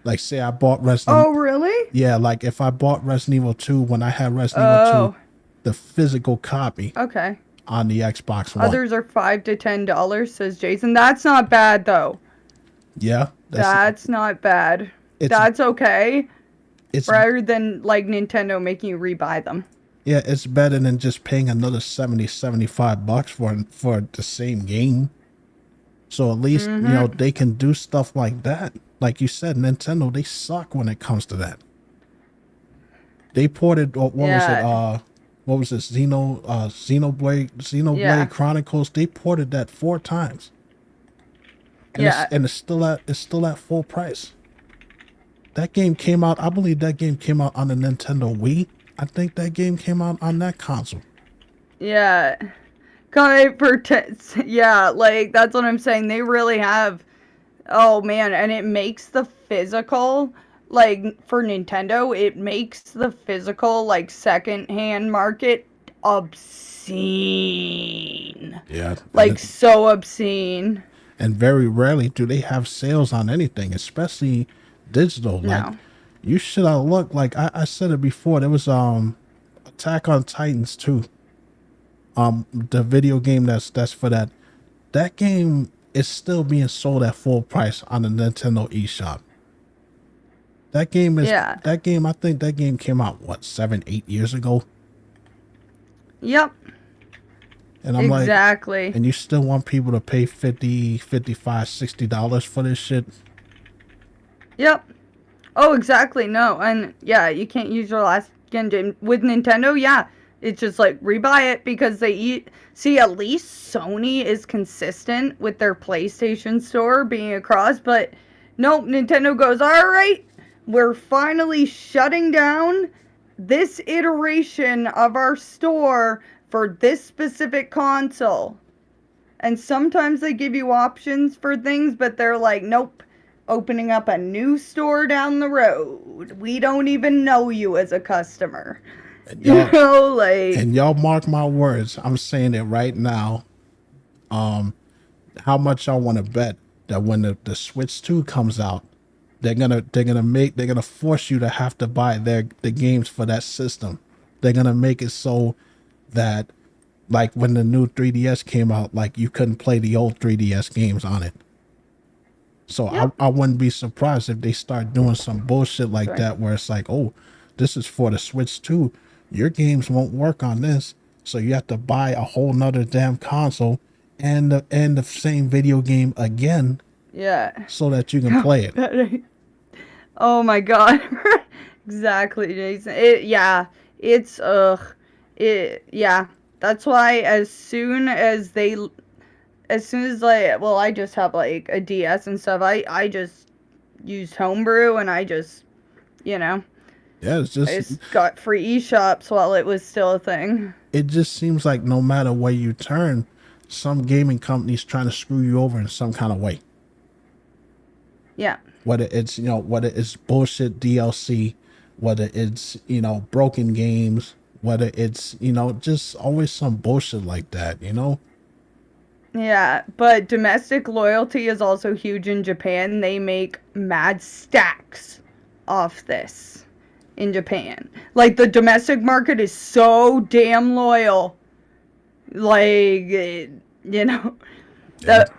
Like, say I bought Oh, really? yeah, like if I bought Resident Evil 2 when I had Resident Evil 2, Oh, the physical copy okay. on the Xbox One. Others are $5 to $10, says Jason. That's not bad though. Yeah, That's not bad. it's That's okay. it's Rather than like Nintendo making you rebuy them. yeah, it's better than just paying another 75 bucks for the same game. So at least, they can do stuff like that. Like you said, Nintendo, they suck when it comes to that. They ported what was it? Yeah. What was this? Xenoblade Yeah. Chronicles. They ported that 4 times, and Yeah. it's still at full price. That game came out. I believe that game came out on the Nintendo Wii. I think that game came out on that console. Yeah. Yeah, like that's what I'm saying. They really have. Oh man, and it makes the physical, like for Nintendo, it makes the physical like secondhand market obscene. Yeah, Like so obscene. and very rarely do they have sales on anything, especially digital. Like, No. you should have looked. Like I said it before. There was Attack on Titans 2. The video game that's for that. That game is still being sold at full price on the Nintendo eShop. Yeah. That game. I think that game came out what 7, 8 years ago, Yep. and I'm like, Exactly. and you still want people to pay 50, 55, $60 for this shit? Yep. Oh, exactly. No, and yeah, you can't use your last gen with Nintendo. Yeah, it's just like rebuy it because see, at least Sony is consistent with their PlayStation store being across, but nope, Nintendo goes, all right, we're finally shutting down this iteration of our store for this specific console. And sometimes they give you options for things, but they're like, nope, opening up a new store down the road. We don't even know you as a customer. And You y'all know, like, and y'all mark my words. I'm saying it right now. How much y'all want to bet that when the Switch 2 comes out, they're gonna force you to have to buy the games for that system. They're gonna make it so that like when the new 3DS came out, like you couldn't play the old 3DS games on it. So yep. I wouldn't be surprised if they start doing some bullshit like Sorry. that where it's like, oh, this is for the Switch 2. Your games won't work on this. So you have to buy a whole nother damn console and the same video game again Yeah. so that you can play it. Oh my god. Exactly, Jason. Yeah. It's yeah. That's why as soon as like, well, I just have like a DS and stuff. I just used homebrew and I just, you know, Yeah, I just got free eShops while it was still a thing. it just seems like no matter where you turn, some gaming company's trying to screw you over in some kind of way. Yeah. Whether it's bullshit DLC, whether it's, broken games, whether it's, just always some bullshit like that, Yeah, but domestic loyalty is also huge in Japan. They make mad stacks off this in Japan. Like, the domestic market is so damn loyal. Like, you know, And that,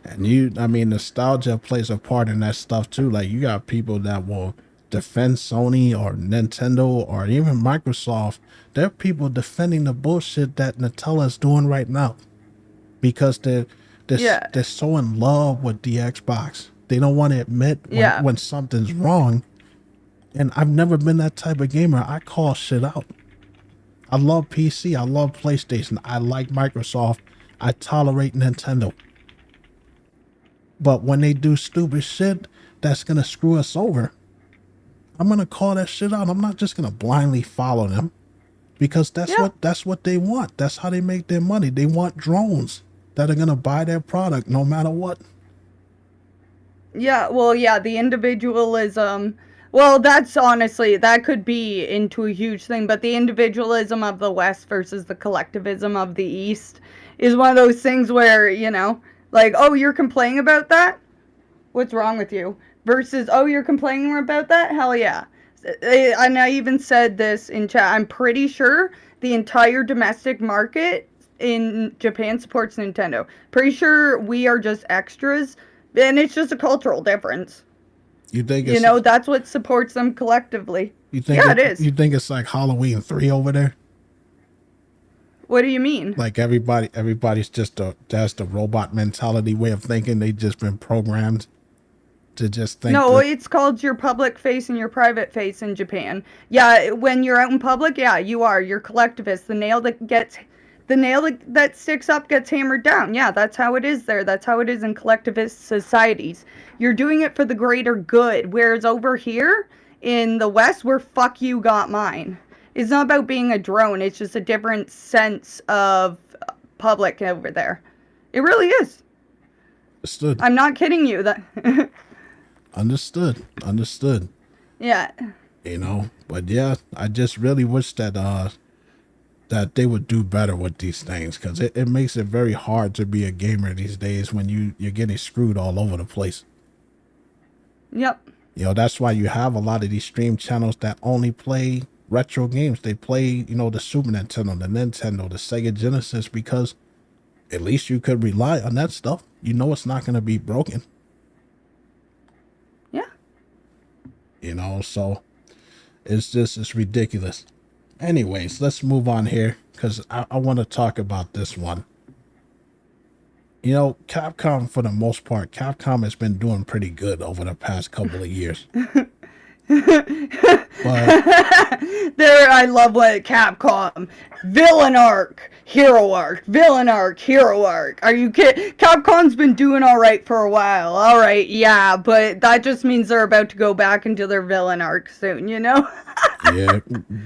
I mean, nostalgia plays a part in that stuff too. Like you got people that will defend Sony or Nintendo or even Microsoft. There are people defending the bullshit that Nutella's doing right now because they're yeah, they're so in love with the Xbox. They don't want to admit yeah, when something's wrong. And I've never been that type of gamer. I call shit out. I love PC. I love PlayStation. I like Microsoft. I tolerate Nintendo. But when they do stupid shit that's gonna screw us over, I'm gonna call that shit out. I'm not just gonna blindly follow them because yeah. that's what they want. That's how they make their money. They want drones that are gonna buy their product no matter what. Yeah, well, yeah, the individualism. Well, that's honestly, that could be into a huge thing, but the individualism of the West versus the collectivism of the East is one of those things where, like, oh, you're complaining about that? What's wrong with you? Versus, oh, you're complaining about that? Hell yeah. And I even said this in chat. I'm pretty sure the entire domestic market in Japan supports Nintendo. Pretty sure we are just extras, and it's just a cultural difference. You think You it's know, that's what supports them collectively. Yeah, it is. you think it's like Halloween 3 over there? What do you mean? Like everybody's just that's the robot mentality way of thinking. They just been programmed to just think No, that. it's called your public face and your private face in Japan. Yeah, when you're out in public, yeah, you are. You're collectivist. The nail that sticks up gets hammered down. Yeah, that's how it is there. That's how it is in collectivist societies. You're doing it for the greater good. Whereas over here in the West, we're fuck you got mine. It's not about being a drone. It's just a different sense of public over there. It really is. Understood. I'm not kidding you. That Understood. yeah. But yeah, I just really wish that they would do better with these things because it makes it very hard to be a gamer these days when you're getting screwed all over the place. Yep. That's why you have a lot of these stream channels that only play retro games. They play, the Super Nintendo, the Nintendo, the Sega Genesis, because at least you could rely on that stuff. It's not going to be broken. Yeah. So it's ridiculous. Anyways, let's move on here because I want to talk about this one. Capcom, for the most part, Capcom has been doing pretty good over the past couple of years. But There, I love what Capcom villain arc, hero arc, villain arc, hero arc. Are you kidding? Capcom's been doing all right for a while. All right, yeah, but that just means they're about to go back into their villain arc soon. yeah,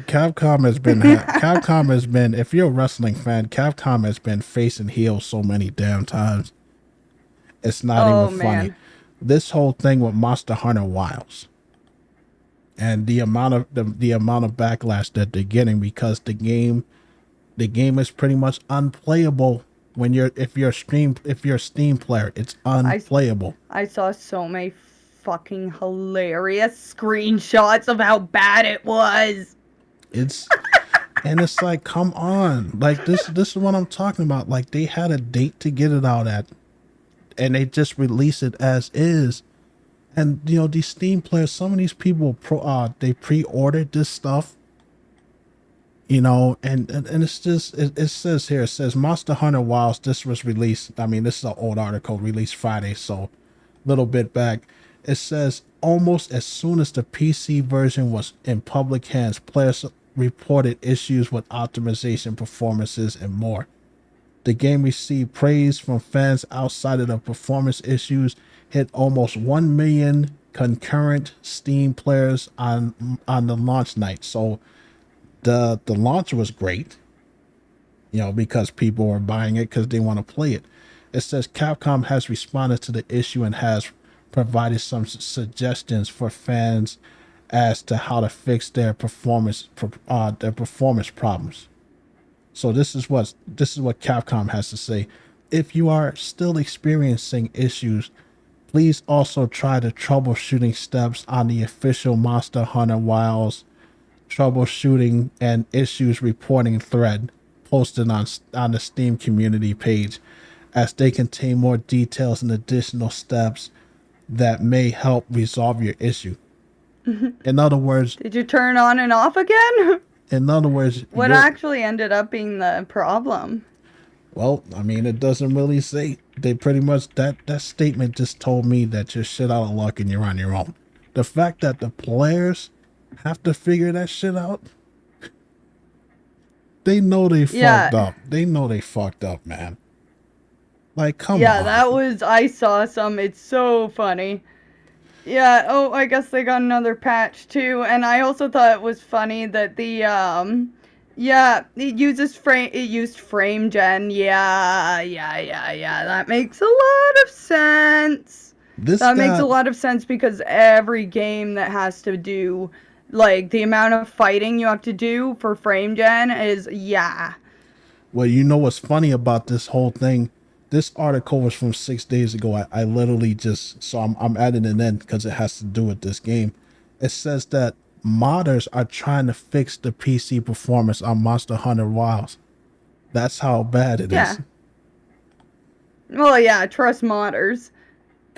Capcom has been. If you're a wrestling fan, Capcom has been face and heel so many damn times. It's not Oh even funny. man. This whole thing with Monster Hunter Wilds. and the amount of the amount of backlash that they're getting because the game is pretty much unplayable when if you're a Steam player, it's I unplayable. I saw so many fucking hilarious screenshots of how bad it was. It's and it's like, come on, like this is what I'm talking about. Like they had a date to get it out at, and they just release it as is. And you know these Steam players, some of these people they pre-ordered this stuff, you know, and it's just it says here, it says Monster Hunter Wilds. This was released. I mean, this is an old article released Friday, so a little bit back. It says almost as soon as the PC version was in public hands, players reported issues with optimization, performances, and more. The game received praise from fans outside of the performance issues, hit almost 1 million concurrent Steam players on the launch night. So the launch was great, you know, because people were buying it because they want to play it. It says Capcom has responded to the issue and has provided some suggestions for fans as to how to fix their performance problems. So this is what Capcom has to say. If you are still experiencing issues, please also try the troubleshooting steps on the official Monster Hunter Wilds troubleshooting and issues reporting thread posted on the Steam community page, as they contain more details and additional steps that may help resolve your issue. In other words, Did you turn on and off again? What actually ended up being the problem? well, I mean, it doesn't really say. They pretty much that statement just told me that you're shit out of luck and you're on your own. The fact that the players have to figure that shit out, they know they fucked up. They know they fucked up, man. Like, come on. Yeah, that was, I saw some. It's so funny. Yeah, oh, I guess they got another patch too. And I also thought it was funny that yeah, it used frame gen. Yeah. That makes a lot of sense. That makes a lot of sense because every game that has to do, like, the amount of fighting you have to do for frame gen is, yeah. Well, you know what's funny about this whole thing? This article was from 6 days ago. I literally just, so I'm adding it in because it has to do with this game. It says that modders are trying to fix the PC performance on Monster Hunter Wilds. That's how bad it is. Well, yeah, trust modders.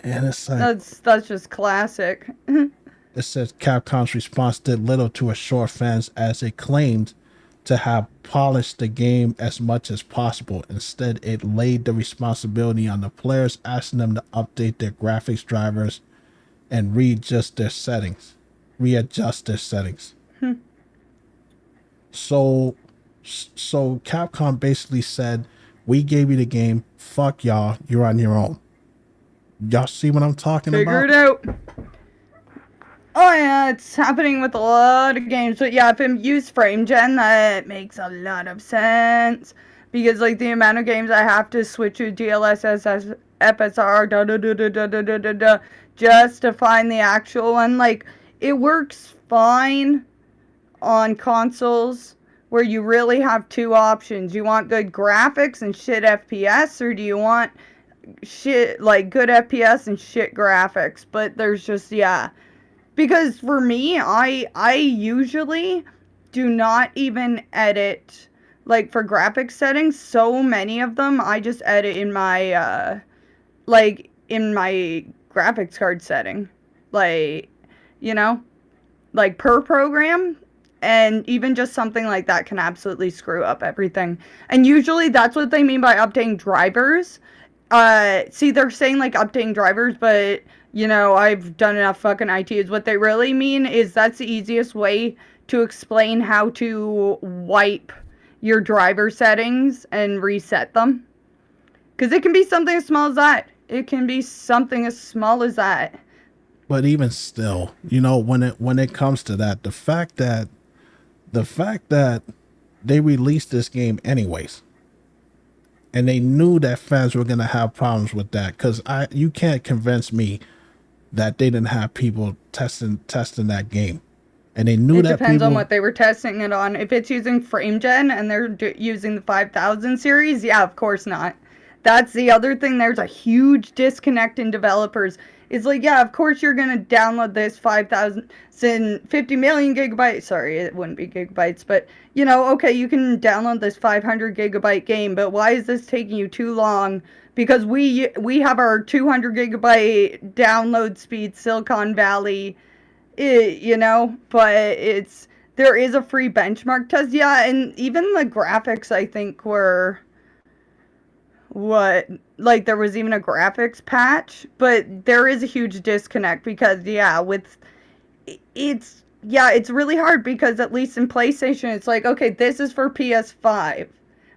And it's like, that's just classic. it says Capcom's response did little to assure fans as it claimed to have polished the game as much as possible. Instead, it laid the responsibility on the players, asking them to update their graphics drivers and readjust their settings. So Capcom basically said, we gave you the game, fuck y'all, you're on your own. Y'all see what I'm talking about? Figure it out. Oh yeah, it's happening with a lot of games. But yeah, if it use frame gen, that makes a lot of sense. Because like the amount of games I have to switch to DLSS, FSR, just to find the actual one. Like, it works fine on consoles where you really have two options. You want good graphics and shit FPS, or do you want shit, like, good FPS and shit graphics? But there's just, yeah. Because for me, I usually do not even edit, like, for graphics settings. So many of them, I just edit in my, in my graphics card setting. Like, you know, like, per program. And even just something like that can absolutely screw up everything. And usually that's what they mean by updating drivers. See, they're saying, like, updating drivers, but, you know, I've done enough fucking ITs. What they really mean is that's the easiest way to explain how to wipe your driver settings and reset them. Because it can be something as small as that. It can be something as small as that. But even still, you know, when it comes to that, the fact that they released this game anyways, and they knew that fans were gonna have problems with that, because you can't convince me that they didn't have people testing that game. And they knew It that depends on people. what they were testing it on. If it's using frame gen and they're using the 5000 series, yeah, of course not. That's the other thing. There's a huge disconnect in developers. It's like, yeah, of course you're going to download this 50 million gigabytes. Sorry, it wouldn't be gigabytes, but you know, okay, you can download this 500 gigabyte game, but why is this taking you too long? Because we have our 200 gigabyte download speed, Silicon Valley, you know, but there is a free benchmark test. Yeah, and even the graphics I think were what, like there was even a graphics patch, but there is a huge disconnect because yeah, with it's really hard because at least in PlayStation it's like, okay, this is for PS5,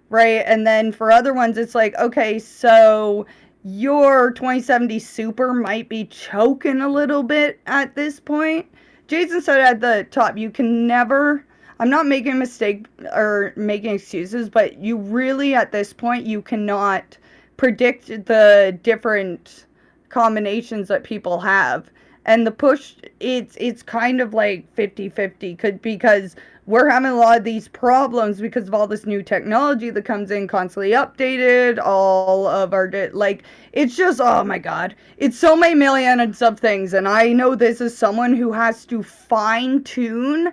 right? And then for other ones it's like, okay, so your 2070 Super might be choking a little bit at this point. Jason said at the top, you can never, I'm not making a mistake or making excuses, but you really at this point you cannot predict the different combinations that people have. And the push, it's kind of like 50-50 because we're having a lot of these problems because of all this new technology that comes in constantly updated, all of our like it's just, oh my god, it's so many millions of things. And I know this is someone who has to fine tune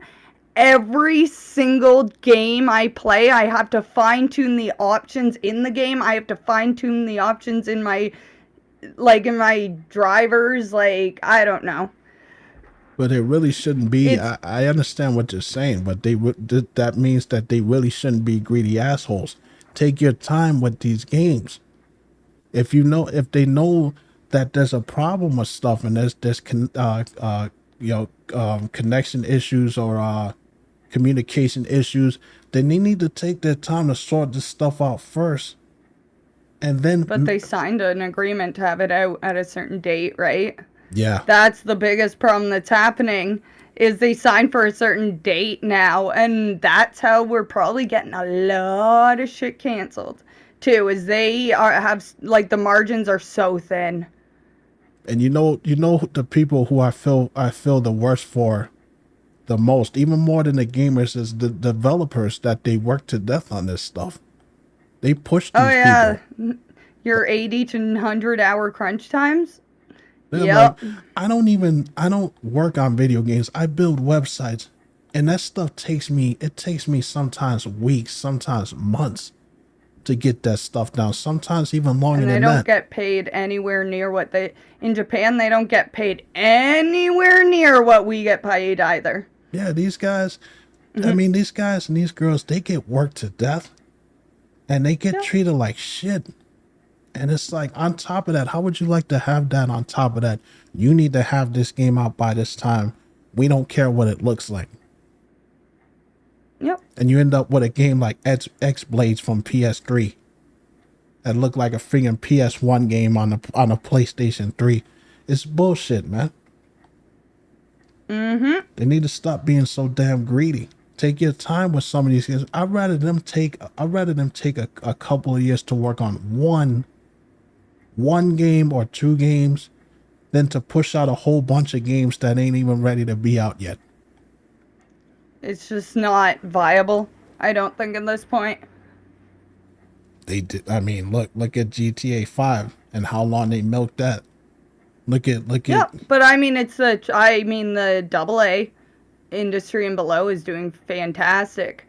every single game I play. I have to fine tune the options in the game. I have to fine tune the options in my, like in my drivers, like I don't know. But it really shouldn't be. It's I understand what you're saying, but that means that they really shouldn't be greedy assholes. Take your time with these games. If they know that there's a problem with stuff and connection issues or communication issues, then they need to take their time to sort this stuff out first, and but then they signed an agreement to have it out at a certain date, right? yeah. That's the biggest problem that's happening is they signed for a certain date now, and that's how we're probably getting a lot of shit canceled too, is they have like the margins are so thin. And you know the people who I feel the worst for the most, even more than the gamers, is the developers that they work to death on this stuff. They push Oh these yeah, people. your 80 to 100-hour crunch times. They're like, Yep. I don't work on video games. I build websites. And that stuff takes me sometimes weeks, sometimes months to get that stuff down. Sometimes even longer And they than don't that. get paid anywhere near what they, in Japan, they don't get paid anywhere near what we get paid either. Yeah, these guys, I mean, these guys and these girls, they get worked to death and they get Yeah. treated like shit. And it's like, on top of that, how would you like to have that on top of that? You need to have this game out by this time. We don't care what it looks like. Yep. And you end up with a game like X Blades from PS3 that looked like a freaking PS1 game on a PlayStation 3. It's bullshit, man. They need to stop being so damn greedy. Take your time with some of these games. I'd rather them take a couple of years to work on one game or two games than to push out a whole bunch of games that ain't even ready to be out yet. It's just not viable, I don't think, at this point. They did. I mean, look at GTA 5 and how long they milked that. Look at Yeah, but I mean, the AA industry and below is doing fantastic.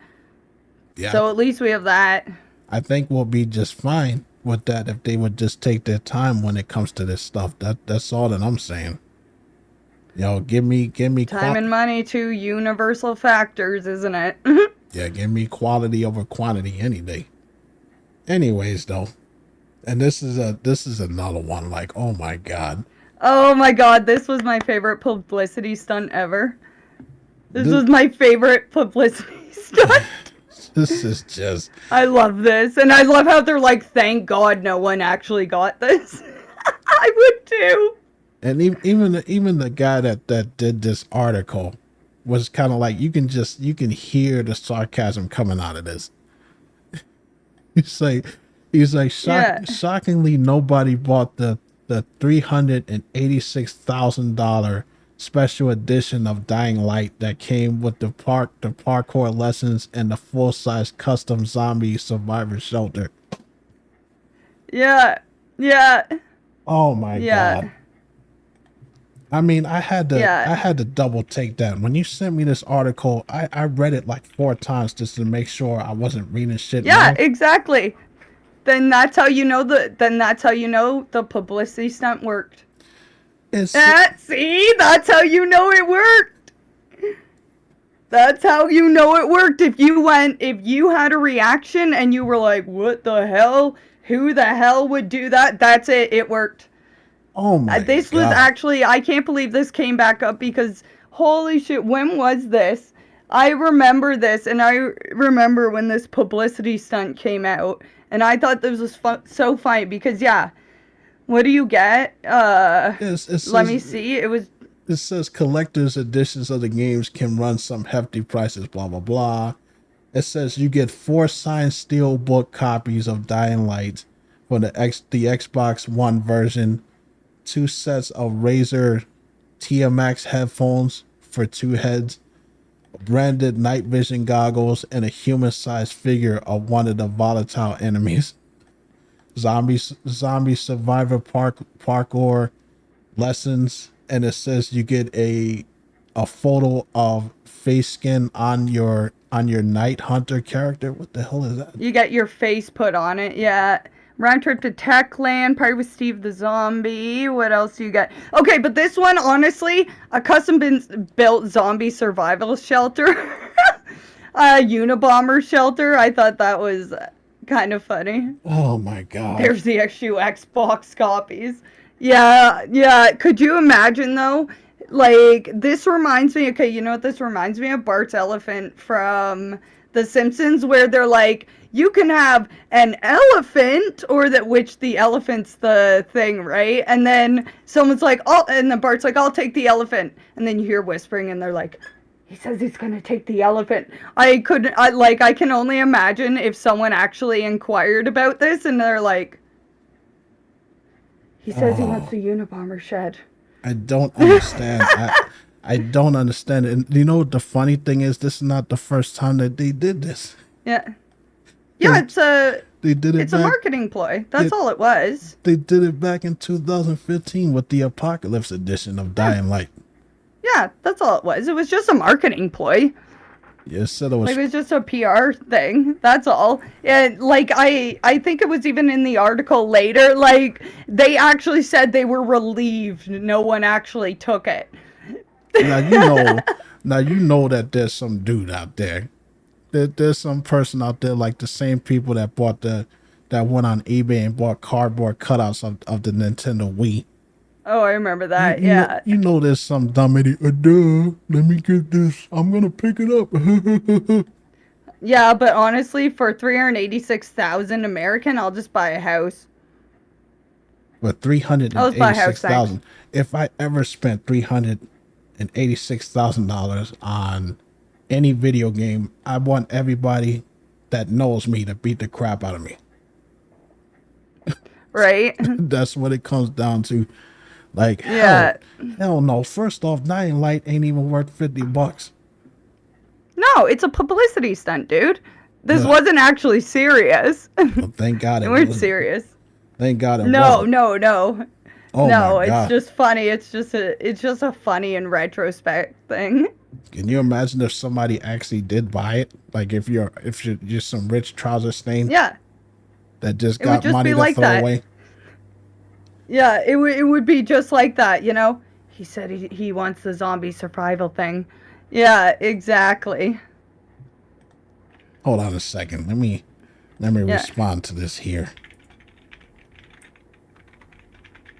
yeah. So at least we have that. I think we'll be just fine with that if they would just take their time when it comes to this stuff. That's all that I'm saying. Give me Time and money, two universal factors, isn't it? yeah, give me quality over quantity any day. Anyways, though, and this is another one. Like, oh my god, Oh my god, this was my favorite publicity stunt ever. This was my favorite publicity stunt. this is just. I love this. And I love how they're like, thank God no one actually got this. I would too. And even the guy that did this article was kind of like, you can hear the sarcasm coming out of this. He's like Yeah. shockingly nobody bought the $386,000 special edition of Dying Light that came with the parkour lessons and the full-size custom zombie survivor shelter. Yeah. Yeah. Oh my Yeah. god. I mean, I had Yeah. to double take that. When you sent me this article, I read it like 4 times just to make sure I wasn't reading shit Yeah, wrong. exactly. Then that's how you know the publicity stunt worked. It's See, that's how you know it worked. That's how you know it worked. If you had a reaction and you were like, "What the hell? Who the hell would do that?" That's it. It worked. oh my This god. was actually, I can't believe this came back up because holy shit, when was this? I remember this, and I remember when this publicity stunt came out, and I thought this was so funny because, yeah, what do you get? Let me see. It says collector's editions of the games can run some hefty prices, blah blah blah. It says you get 4 signed steelbook copies of Dying Light for the Xbox One version, 2 sets of Razer TMX headphones for 2 heads, branded night vision goggles, and a human-sized figure of one of the volatile enemies. Zombie survivor parkour lessons, and it says you get a photo of face skin on your night hunter character. What the hell is that? You get your face put on it, yeah. Round trip to Techland, party with Steve the Zombie. What else do you get? Okay, but this one, honestly, a custom built zombie survival shelter. A Unabomber shelter. I thought that was kind of funny. Oh my god. There's the issue Xbox copies. Yeah, yeah. Could you imagine, though? Like, this reminds me, okay, you know what this reminds me of? Bart's elephant from The Simpsons, where they're like, you can have an elephant, or which the elephant's the thing, right? And then someone's like, oh, and then Bart's like, I'll take the elephant. And then you hear whispering, and they're like, he says he's gonna take the elephant. I can only imagine if someone actually inquired about this, and they're like, he says he wants the Unabomber shed. I don't understand. I don't understand it. And you know what the funny thing is? This is not the first time that they did this. Yeah. Yeah, it's a back, marketing ploy. That's all it was. They did it back in 2015 with the Apocalypse edition of Dying Light. Yeah, that's all it was. It was just a marketing ploy. You said it was. Like, it was just a PR thing. That's all. And like I think it was even in the article later. Like, they actually said they were relieved no one actually took it. Now you know that there's some dude out there. There's some person out there, like the same people that went on eBay and bought cardboard cutouts of the Nintendo Wii. Oh, I remember that. You know there's some dumb idiot. Duh, let me get this. I'm gonna pick it up. Yeah, but honestly, for 386,000 American, I'll just buy a house. For 386,000. If I ever spent $386,000 on any video game, I want everybody that knows me to beat the crap out of me. Right? That's what it comes down to. Like, yeah. hell no. First off, Dying Light ain't even worth $50. No, it's a publicity stunt, dude. This wasn't actually serious. Well, thank God it wasn't serious. Thank God it wasn't. No. Oh no, my God. It's just funny. It's just a funny in retrospect thing. Can you imagine if somebody actually did buy it? Like if you're just some rich trouser stain. Yeah. That just got money to like throw that. away. Yeah, it would be just like that, you know? He said he wants the zombie survival thing. Yeah, exactly. Hold on a second. Let me respond to this here.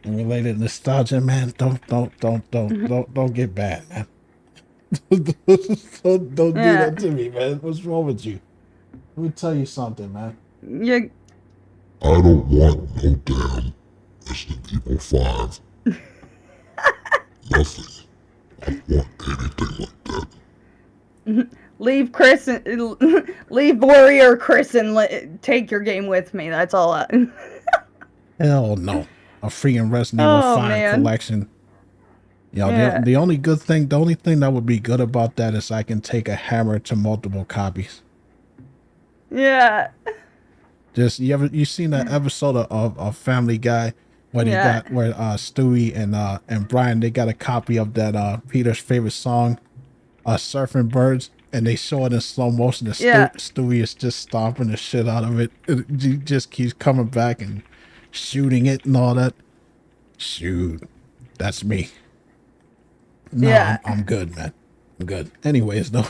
And related nostalgia, man, don't get bad, man. don't do that to me, man. What's wrong with you? Let me tell you something, man. You... I don't want no damn Resident Evil 5. Nothing. I don't want anything like that. Leave Chris, leave Warrior Chris and take your game with me. That's all. Hell no. A freaking Resident Evil 5 collection. You know, Yeah. the only good thing, the only thing that would be good about that is I can take a hammer to multiple copies. Yeah. Just you seen that episode of Family Guy where Yeah. Stewie and Brian, they got a copy of that Peter's favorite song, Surfing Birds, and they show it in slow motion. And Yeah. Stewie is just stomping the shit out of it. He just keeps coming back and shooting it and all that. Shoot, that's me. No, Yeah. I'm good, man. I'm good. Anyways, though,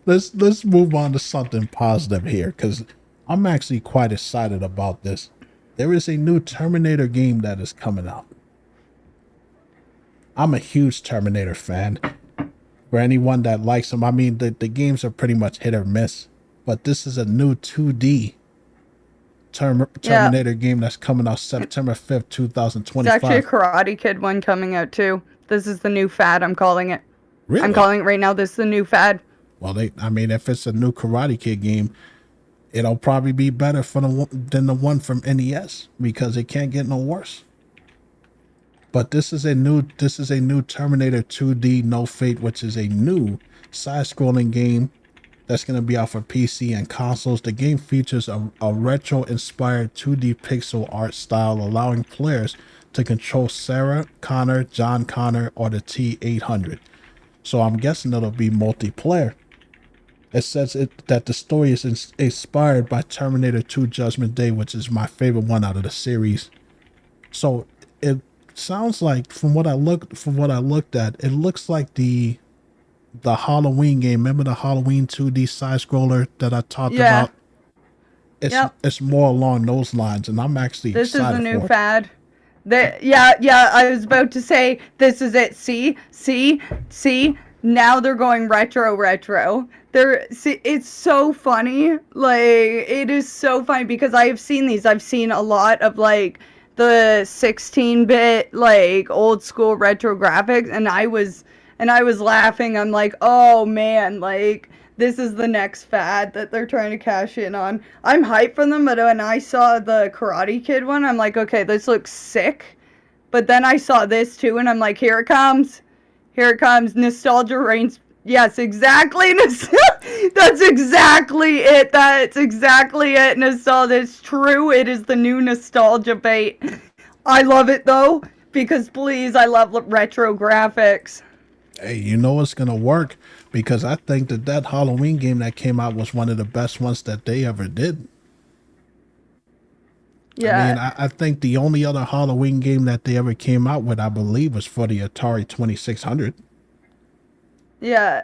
let's move on to something positive here, because I'm actually quite excited about this. There is a new Terminator game that is coming out. I'm a huge Terminator fan. For anyone that likes them, I mean, the games are pretty much hit or miss, but this is a new 2D Terminator game that's coming out September 5th, It's 2025. actually a Karate Kid one coming out too. This is the new fad, I'm calling it. Really? I'm calling it right now. This is the new fad. Well, I mean, if it's a new Karate Kid game, it'll probably be better than the one from NES, because it can't get no worse. But this is a new Terminator 2D No Fate, which is a new side-scrolling game that's going to be out for PC and consoles. The game features a retro-inspired 2D pixel art style, allowing players to control Sarah Connor, John Connor, or the T-800. So I'm guessing it'll be multiplayer. It says that the story is inspired by Terminator 2 Judgment Day, which is my favorite one out of the series. So it sounds like, from what I looked at, it looks like the Halloween game. Remember the Halloween 2D side scroller that I talked about? It's more along those lines, and I'm actually This is excited the new for it. fad. Yeah, I was about to say, this is it. See? Now they're going retro. It's so funny. Like, it is so funny because I have seen these. I've seen a lot of, like, the 16-bit, like, old school retro graphics, and I was laughing. I'm like, oh man, like, this is the next fad that they're trying to cash in on. I'm hyped for them, but when I saw the Karate Kid one, I'm like, okay, this looks sick. But then I saw this too, and I'm like, here it comes. Nostalgia reigns. Yes, exactly. That's exactly it. Nostalgia. It's true. It is the new nostalgia bait. I love it though, because please, I love retro graphics. Hey, you know it's gonna work, because I think that Halloween game that came out was one of the best ones that they ever did. Yeah. I mean, I think the only other Halloween game that they ever came out with, I believe, was for the Atari 2600. Yeah.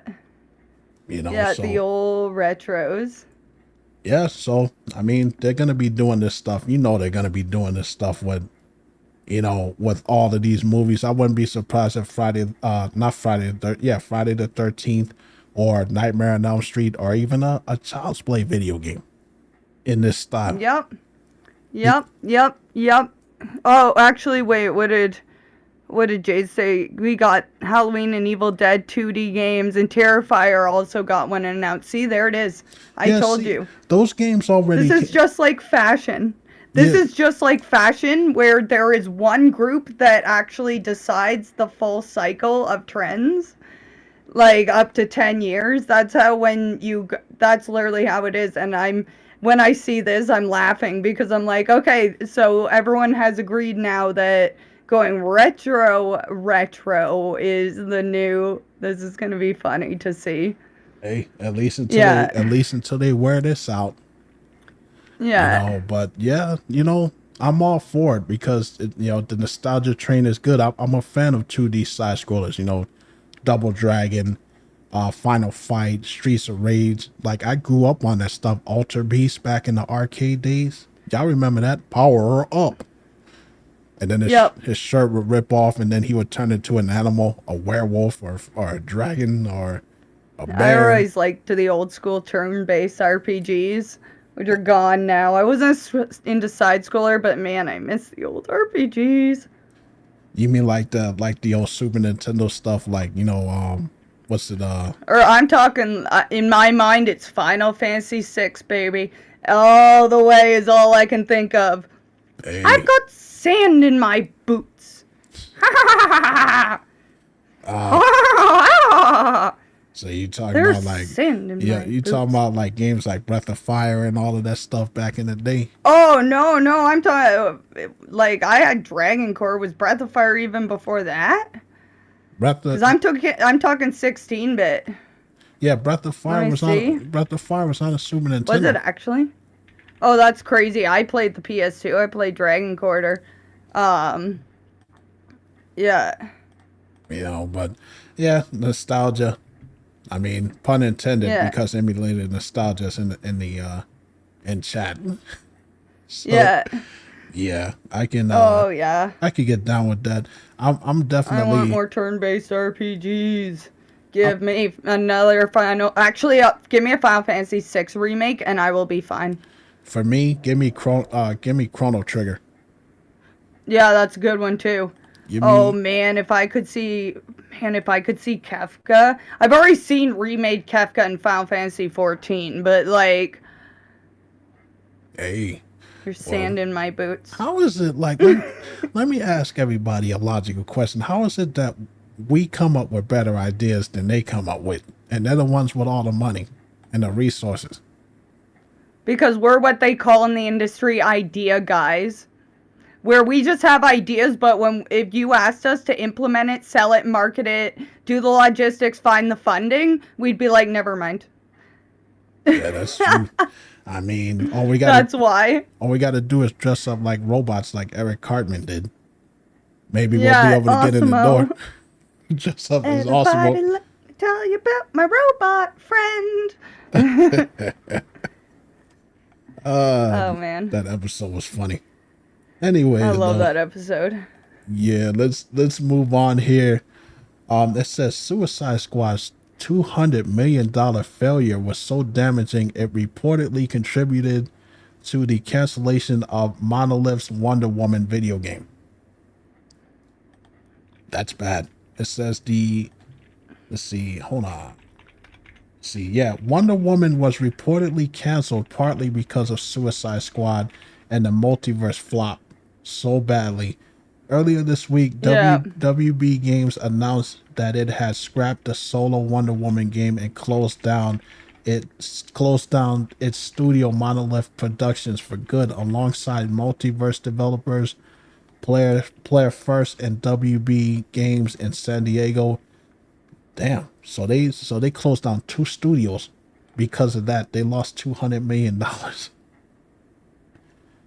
You know, Yeah, so, the old retros. yeah, so I mean, they're gonna be doing this stuff. You know, they're gonna be doing this stuff with, you know, with all of these movies. I wouldn't be surprised if Friday the 13th, or Nightmare on Elm Street, or even a Child's Play video game in this style. Yep. Oh, actually, wait, what did Jade say? We got Halloween and Evil Dead 2D games, and Terrifier also got one announced. See, there it is. I told you. Those games already. This is just like fashion. This is just like fashion, where there is one group that actually decides the full cycle of trends, like up to 10 years. That's literally how it is. And when I see this, I'm laughing, because I'm like, okay, so everyone has agreed now that going retro is the new. This is going to be funny to see. Hey, at least until they wear this out. Yeah. You know, but yeah, you know, I'm all for it, because the nostalgia train is good. I'm a fan of 2D side scrollers. You know, Double Dragon, Final Fight, Streets of Rage. Like, I grew up on that stuff. Alter Beast back in the arcade days. Y'all remember that? Power up. And then his shirt would rip off, and then he would turn into an animal, a werewolf, or a dragon, or a bear. I always liked the old school turn-based RPGs, which are gone now. I wasn't into side-scroller, but man, I miss the old RPGs. You mean like the old Super Nintendo stuff, like, you know, what's it? Or I'm talking, in my mind, it's Final Fantasy VI, baby. All the way is all I can think of. Hey. I've got sand in my boots. So you talking There's about like, sand in yeah, my you boots. talking about like games like Breath of Fire and all of that stuff back in the day? Oh no, I'm talking like I had Dragon Core. Was Breath of Fire even before that? Breath Because of I'm talking 16-bit. yeah, Breath of Let Fire me was see. on Breath of Fire was on a Super Was it Nintendo. actually? Oh, that's crazy. I played the PS2. I played Dragon Quarter. Um, yeah, You know, but yeah, nostalgia. I mean, pun intended, yeah, because emulated nostalgia is in chat. So yeah. yeah, I can Oh yeah. I could get down with that. I'm I want definitely more turn-based RPGs. uh, Give me another Final. Actually, give me a Final Fantasy VI remake, and I will be fine. for me. Give me Chrono Trigger. Yeah, that's a good one too. Give Oh me man, if I could see Kefka. I've already seen remade Kefka in Final Fantasy 14, but like, a there's well. sand in my boots. How is it like? Let me ask everybody a logical question. How is it that we come up with better ideas than they come up with, and they're the ones with all the money and the resources? Because we're what they call in the industry idea guys. Where we just have ideas, but if you asked us to implement it, sell it, market it, do the logistics, find the funding, we'd be like, never mind. Yeah, that's true. I mean, That's why. all we gotta do is dress up like robots, like Eric Cartman did. Maybe we'll be Yeah, able to get in the door. Awesome-o. Dress up as Everybody, Osmo. let me tell you about my robot friend. Oh man, That episode was funny. I Anyways, love though, that episode. yeah, let's move on here. It says Suicide Squad's $200 million failure was so damaging it reportedly contributed to the cancellation of Monolith's Wonder Woman video game. That's bad. It says let's see, hold on. See, yeah, Wonder Woman was reportedly canceled partly because of Suicide Squad and the multiverse flop so badly. Earlier this week, Yeah, WB Games announced that it had scrapped the solo Wonder Woman game and closed down its studio Monolith Productions for good, alongside multiverse developers Player First and WB Games in San Diego. Damn. So they closed down two studios because of that. They lost $200 million.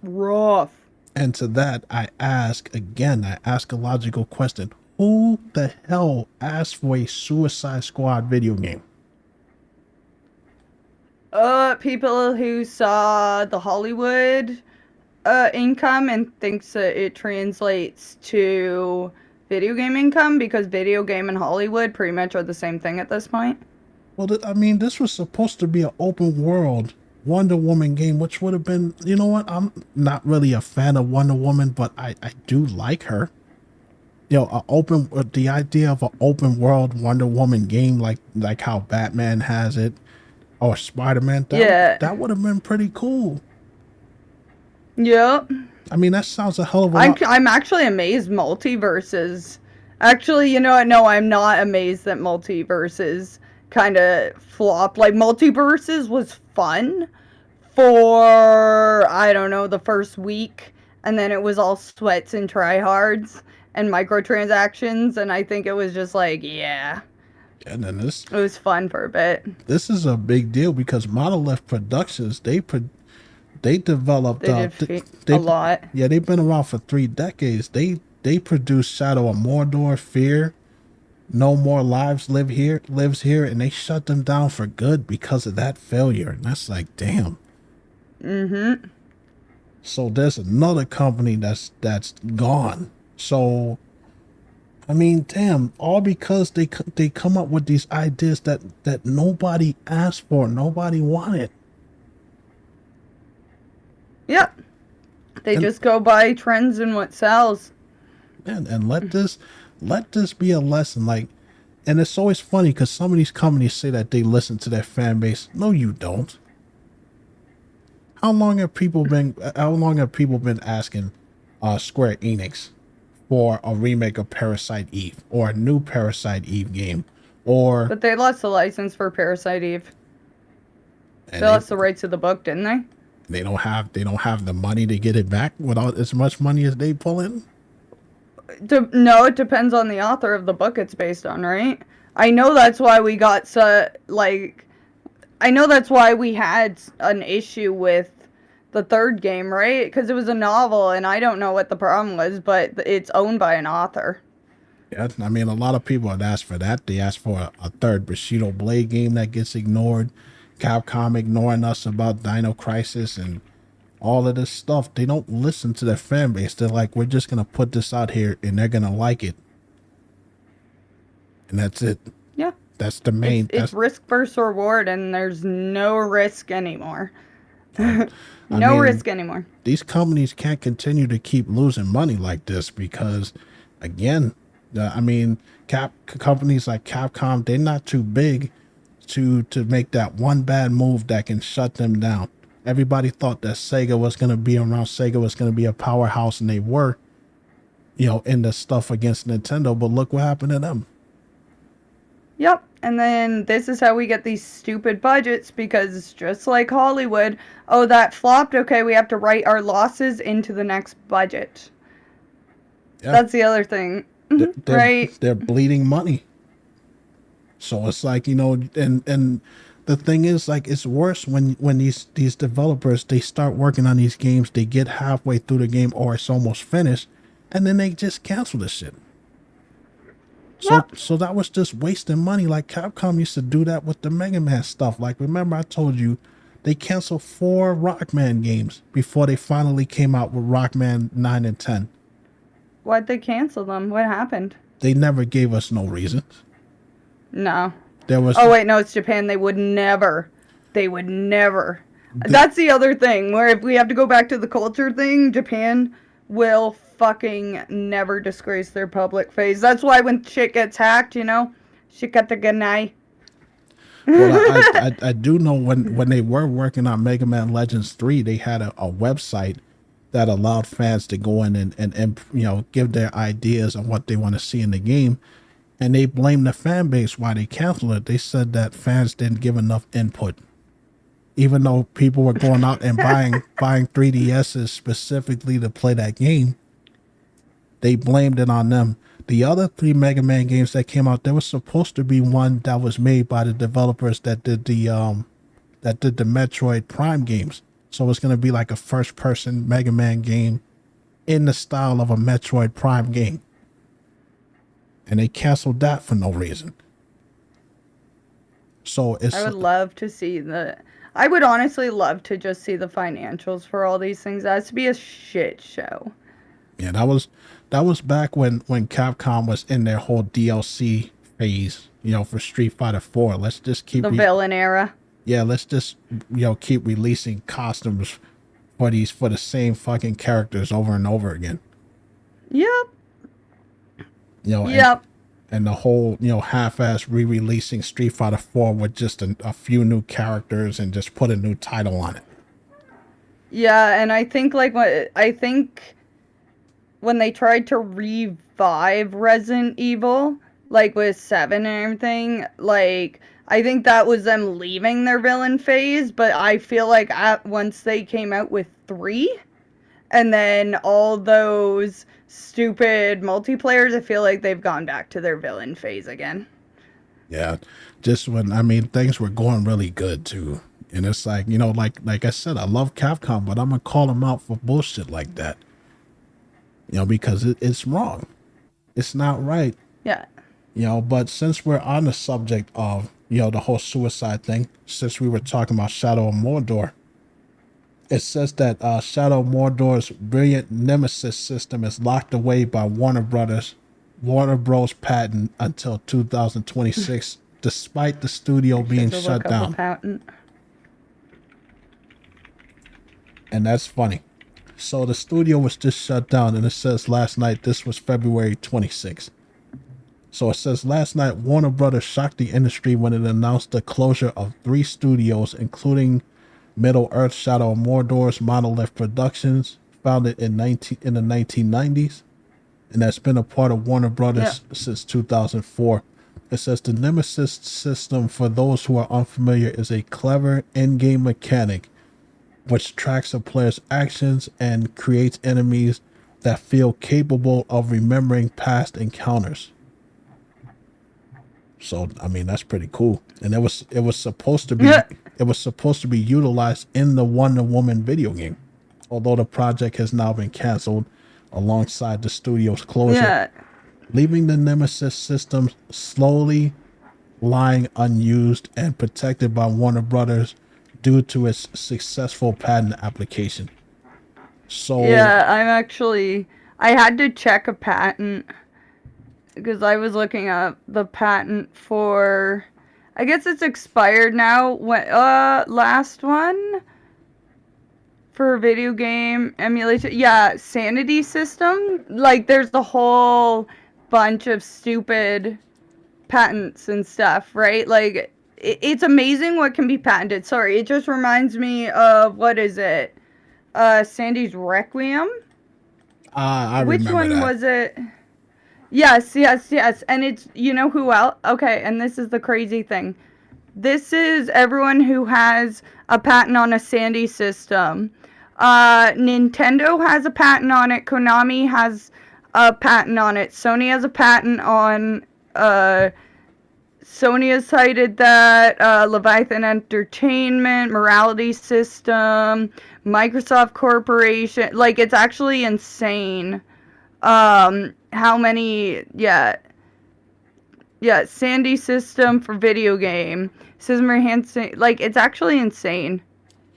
rough. And to that, I ask a logical question. Who the hell asked for a Suicide Squad video game? People who saw the Hollywood income and thinks that it translates to video game income because video game and Hollywood pretty much are the same thing at this point. Well, I mean, this was supposed to be an open world Wonder Woman game, which would have been, you know what? I'm not really a fan of Wonder Woman, but I do like her. You know, the idea of an open world Wonder Woman game, like how Batman has it, or Spider-Man, Yeah. that would have been pretty cool. Yep. I mean, that sounds a hell of a I'm lot. I'm actually amazed multiverses. Actually, you know what? No, I'm not amazed that multiverses kind of flop. Like multiverses was fun for I don't know the first week, and then it was all sweats and tryhards and microtransactions, and I think it was just like yeah, And then it was fun for a bit. this is a big deal because Monolith Productions, they developed They did a lot. yeah, they've been around for 3 decades. They produced Shadow of Mordor, Fear, No More Lives lives here, and they shut them down for good because of that failure. And that's like, damn. Mm-hmm. So there's another company that's gone. So I mean, damn, all because they come up with these ideas that nobody asked for, nobody wanted. Yep. They And- just go by trends and what sells. And let this be a lesson. Like, and it's always funny because some of these companies say that they listen to their fan base. No, you don't. How long have people been asking Square Enix for a remake of Parasite Eve or a new Parasite Eve game, or But they lost the license for Parasite Eve. and They lost the rights to the book, didn't they? they don't have the money to get it back without as much money as they pull in. No, it depends on the author of the book it's based on, right? I know that's why we got I know that's why we had an issue with the third game, right? Because it was a novel, and I don't know what the problem was, but it's owned by an author. Yeah, I mean, a lot of people had asked for that. They asked for a third Bushido Blade game that gets ignored. Capcom ignoring us about Dino Crisis and all of this stuff. They don't listen to their fan base. They're like, we're just going to put this out here and they're going to like it. And that's it. Yeah. That's the main. It's risk versus reward, and there's no risk anymore. Risk anymore. These companies can't continue to keep losing money like this because, again, companies like Capcom, they're not too big to make that one bad move that can shut them down. Everybody thought that Sega was going to be around. Sega was going to be a powerhouse, and they were, in the stuff against Nintendo. But look what happened to them. Yep. And then this is how we get these stupid budgets, because it's just like Hollywood. Oh, that flopped. Okay, we have to write our losses into the next budget. Yeah. That's the other thing. Right? They're bleeding money. So it's like, and the thing is, like, it's worse when these developers, they start working on these games, they get halfway through the game or it's almost finished, and then they just cancel the shit. So that was just wasting money. Like Capcom used to do that with the Mega Man stuff. Like, remember I told you they canceled 4 Rockman games before they finally came out with Rockman 9 and 10. Why'd they cancel them? What happened? They never gave us no reasons. No. There was. Oh wait, no, it's Japan. They would never. That's the other thing. Where if we have to go back to the culture thing, Japan will fucking never disgrace their public face. That's why when shit gets hacked, shikataganai. Well, I do know when they were working on Mega Man Legends 3, they had a website that allowed fans to go in and give their ideas on what they want to see in the game. And they blamed the fan base why they canceled it. They said that fans didn't give enough input. Even though people were going out and buying 3DSs specifically to play that game, they blamed it on them. The other 3 Mega Man games that came out, there was supposed to be one that was made by the developers that did the Metroid Prime games. So it's going to be like a first-person Mega Man game in the style of a Metroid Prime game. And they canceled that for no reason. So I would honestly love to just see the financials for all these things. That has to be a shit show. Yeah, that was back when Capcom was in their whole DLC phase, for Street Fighter 4. Let's just keep the villain era. Yeah, let's just keep releasing costumes for the same fucking characters over and over again. Yep. Yep. And the whole, half-ass re-releasing Street Fighter 4 with just a few new characters and just put a new title on it. Yeah, and I think when they tried to revive Resident Evil, like with 7 and everything, like, I think that was them leaving their villain phase, but I feel like once they came out with 3, and then all those stupid multiplayers, I feel like they've gone back to their villain phase again. Yeah, just when, things were going really good too. And it's like, like I said, I love Capcom, but I'm going to call them out for bullshit like that. Because it's wrong. It's not right. Yeah. But since we're on the subject of, the whole suicide thing, since we were talking about Shadow of Mordor, it says that Shadow of Mordor's brilliant Nemesis system is locked away by Warner Bros. Patent until 2026, despite the studio being shut down. And that's funny. So the studio was just shut down, and it says last night, this was February 26th. So it says last night, Warner Brothers shocked the industry when it announced the closure of 3 studios, including Middle-earth Shadow of Mordor's Monolith Productions, founded in the 1990s. and that's been a part of Warner Brothers Yeah. since 2004. It says the Nemesis system, for those who are unfamiliar, is a clever in-game mechanic which tracks a player's actions and creates enemies that feel capable of remembering past encounters. So I mean that's pretty cool. And it was supposed to be Yeah. utilized in the Wonder Woman video game. Although the project has now been canceled alongside the studio's closure, Yeah. leaving the Nemesis system slowly lying unused and protected by Warner Brothers due to its successful patent application. So, Yeah, I had to check a patent because I was looking up the patent for, I guess it's expired now. Last one for video game emulation. Yeah, Sanity system. Like, there's a whole bunch of stupid patents and stuff, right? Like, it's amazing what can be patented. Sorry, it just reminds me of, what is it? Sandy's Requiem? I Which remember one that. was it? Yes, yes, yes. And it's, you know who else? Okay, and this is the crazy thing. This is everyone who has a patent on a Sandy system. Nintendo has a patent on it. Konami has a patent on it. Sony has a patent on, Sony has cited that, Leviathan Entertainment, Morality System, Microsoft Corporation. Like, it's actually insane. How many, yeah, Sandy system for video game. System enhancing, like, it's actually insane.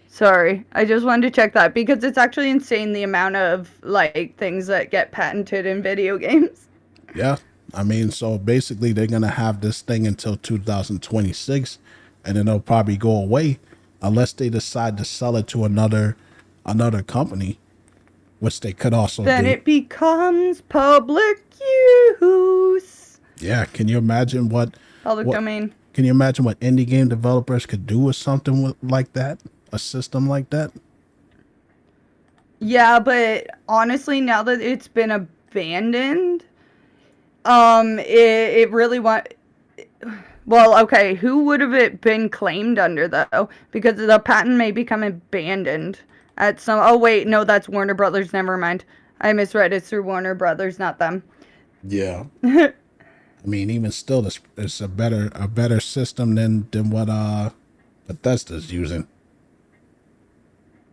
Sorry, I just wanted to check that because it's actually insane the amount of, like, things that get patented in video games. Yeah. I mean, so basically they're going to have this thing until 2026 and then it'll probably go away unless they decide to sell it to another company, which they could also Then do. it becomes public use. Yeah, can you imagine Public what domain. can you imagine what indie game developers could do with something like that? A system like that? Yeah, but honestly, now that it's been abandoned, it really well, okay, who would have it been claimed under though? Because the patent may become abandoned at some. Oh wait, no, that's Warner Brothers. Never mind, I misread. It's through Warner Brothers, not them. Yeah. I mean, even still, it's a better system than what Bethesda's using.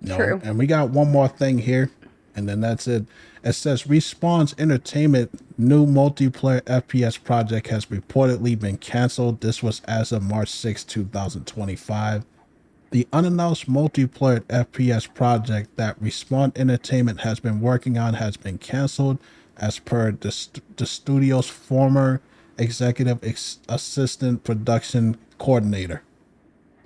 True. And we got one more thing here, and then that's it. It says Respawn's Entertainment new multiplayer FPS project has reportedly been canceled. This was as of March 6, 2025. The unannounced multiplayer FPS project that Respawn Entertainment has been working on has been canceled, as per the studio's former executive assistant production coordinator.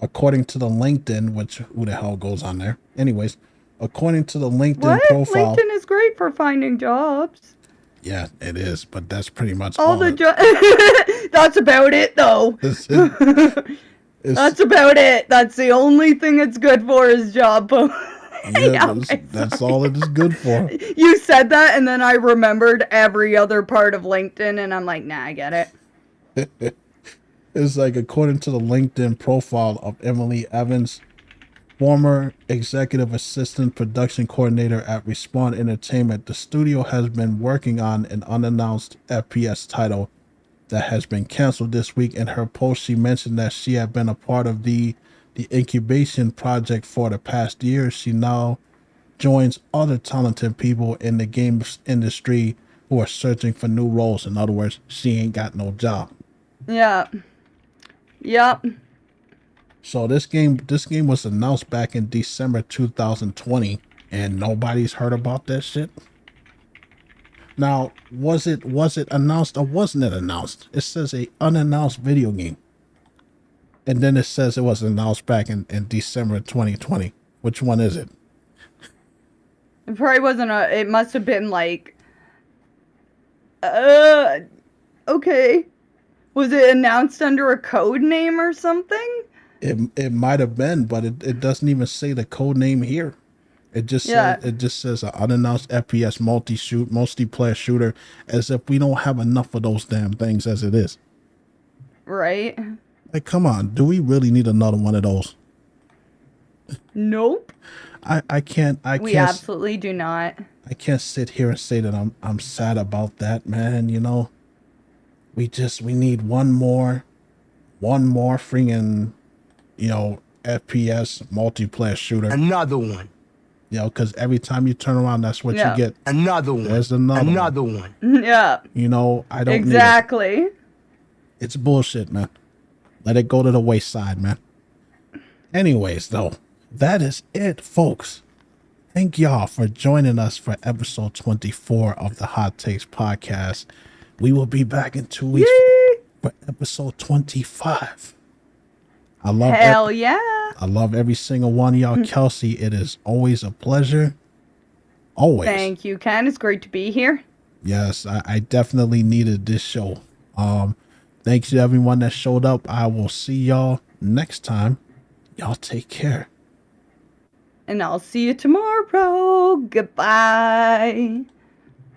According to the LinkedIn, which who the hell goes on there? Anyways, according to the LinkedIn What? profile, LinkedIn is great for finding jobs. yeah, it is, but that's pretty much All all. the That's about it, though. That's about it. That's the only thing it's good for is job post. Yeah, that's all it is good for. You said that, and then I remembered every other part of LinkedIn, and I'm like, nah, I get it. It's like, according to the LinkedIn profile of Emily Evans, former executive assistant production coordinator at Respawn Entertainment, the studio has been working on an unannounced FPS title that has been canceled this week. In her post, she mentioned that she had been a part of the incubation project for the past year. She now joins other talented people in the games industry who are searching for new roles. In other words, she ain't got no job. Yeah. Yep. So this game was announced back in December 2020, and nobody's heard about that shit. Now, was it announced or wasn't it announced? It says a unannounced video game, and then it says it was announced back in December 2020. Which one is it? It probably wasn't it must have been like, okay. Was it announced under a code name or something? It might have been, but it doesn't even say the code name here. It just Yeah. says an unannounced FPS multiplayer shooter, as if we don't have enough of those damn things as it is. Right? Like, come on, do we really need another one of those? Nope. I can't We absolutely do not. I can't sit here and say that I'm sad about that, man. You know, we need one more freaking, FPS multiplayer shooter. Another one. Because every time you turn around, that's what you Yeah. get. Another one. There's another one. Yeah. I don't Exactly. need it. It's bullshit, man. Let it go to the wayside, man. Anyways, though, that is it, folks. Thank y'all for joining us for episode 24 of the Hot Takes podcast. We will be back in 2 weeks for episode 25. Hell yeah. I love every single one of y'all. Kelsey, it is always a pleasure. Always. Thank you, Ken. It's great to be here. Yes, I definitely needed this show. Thanks to everyone that showed up. I will see y'all next time. Y'all take care. And I'll see you tomorrow. Goodbye.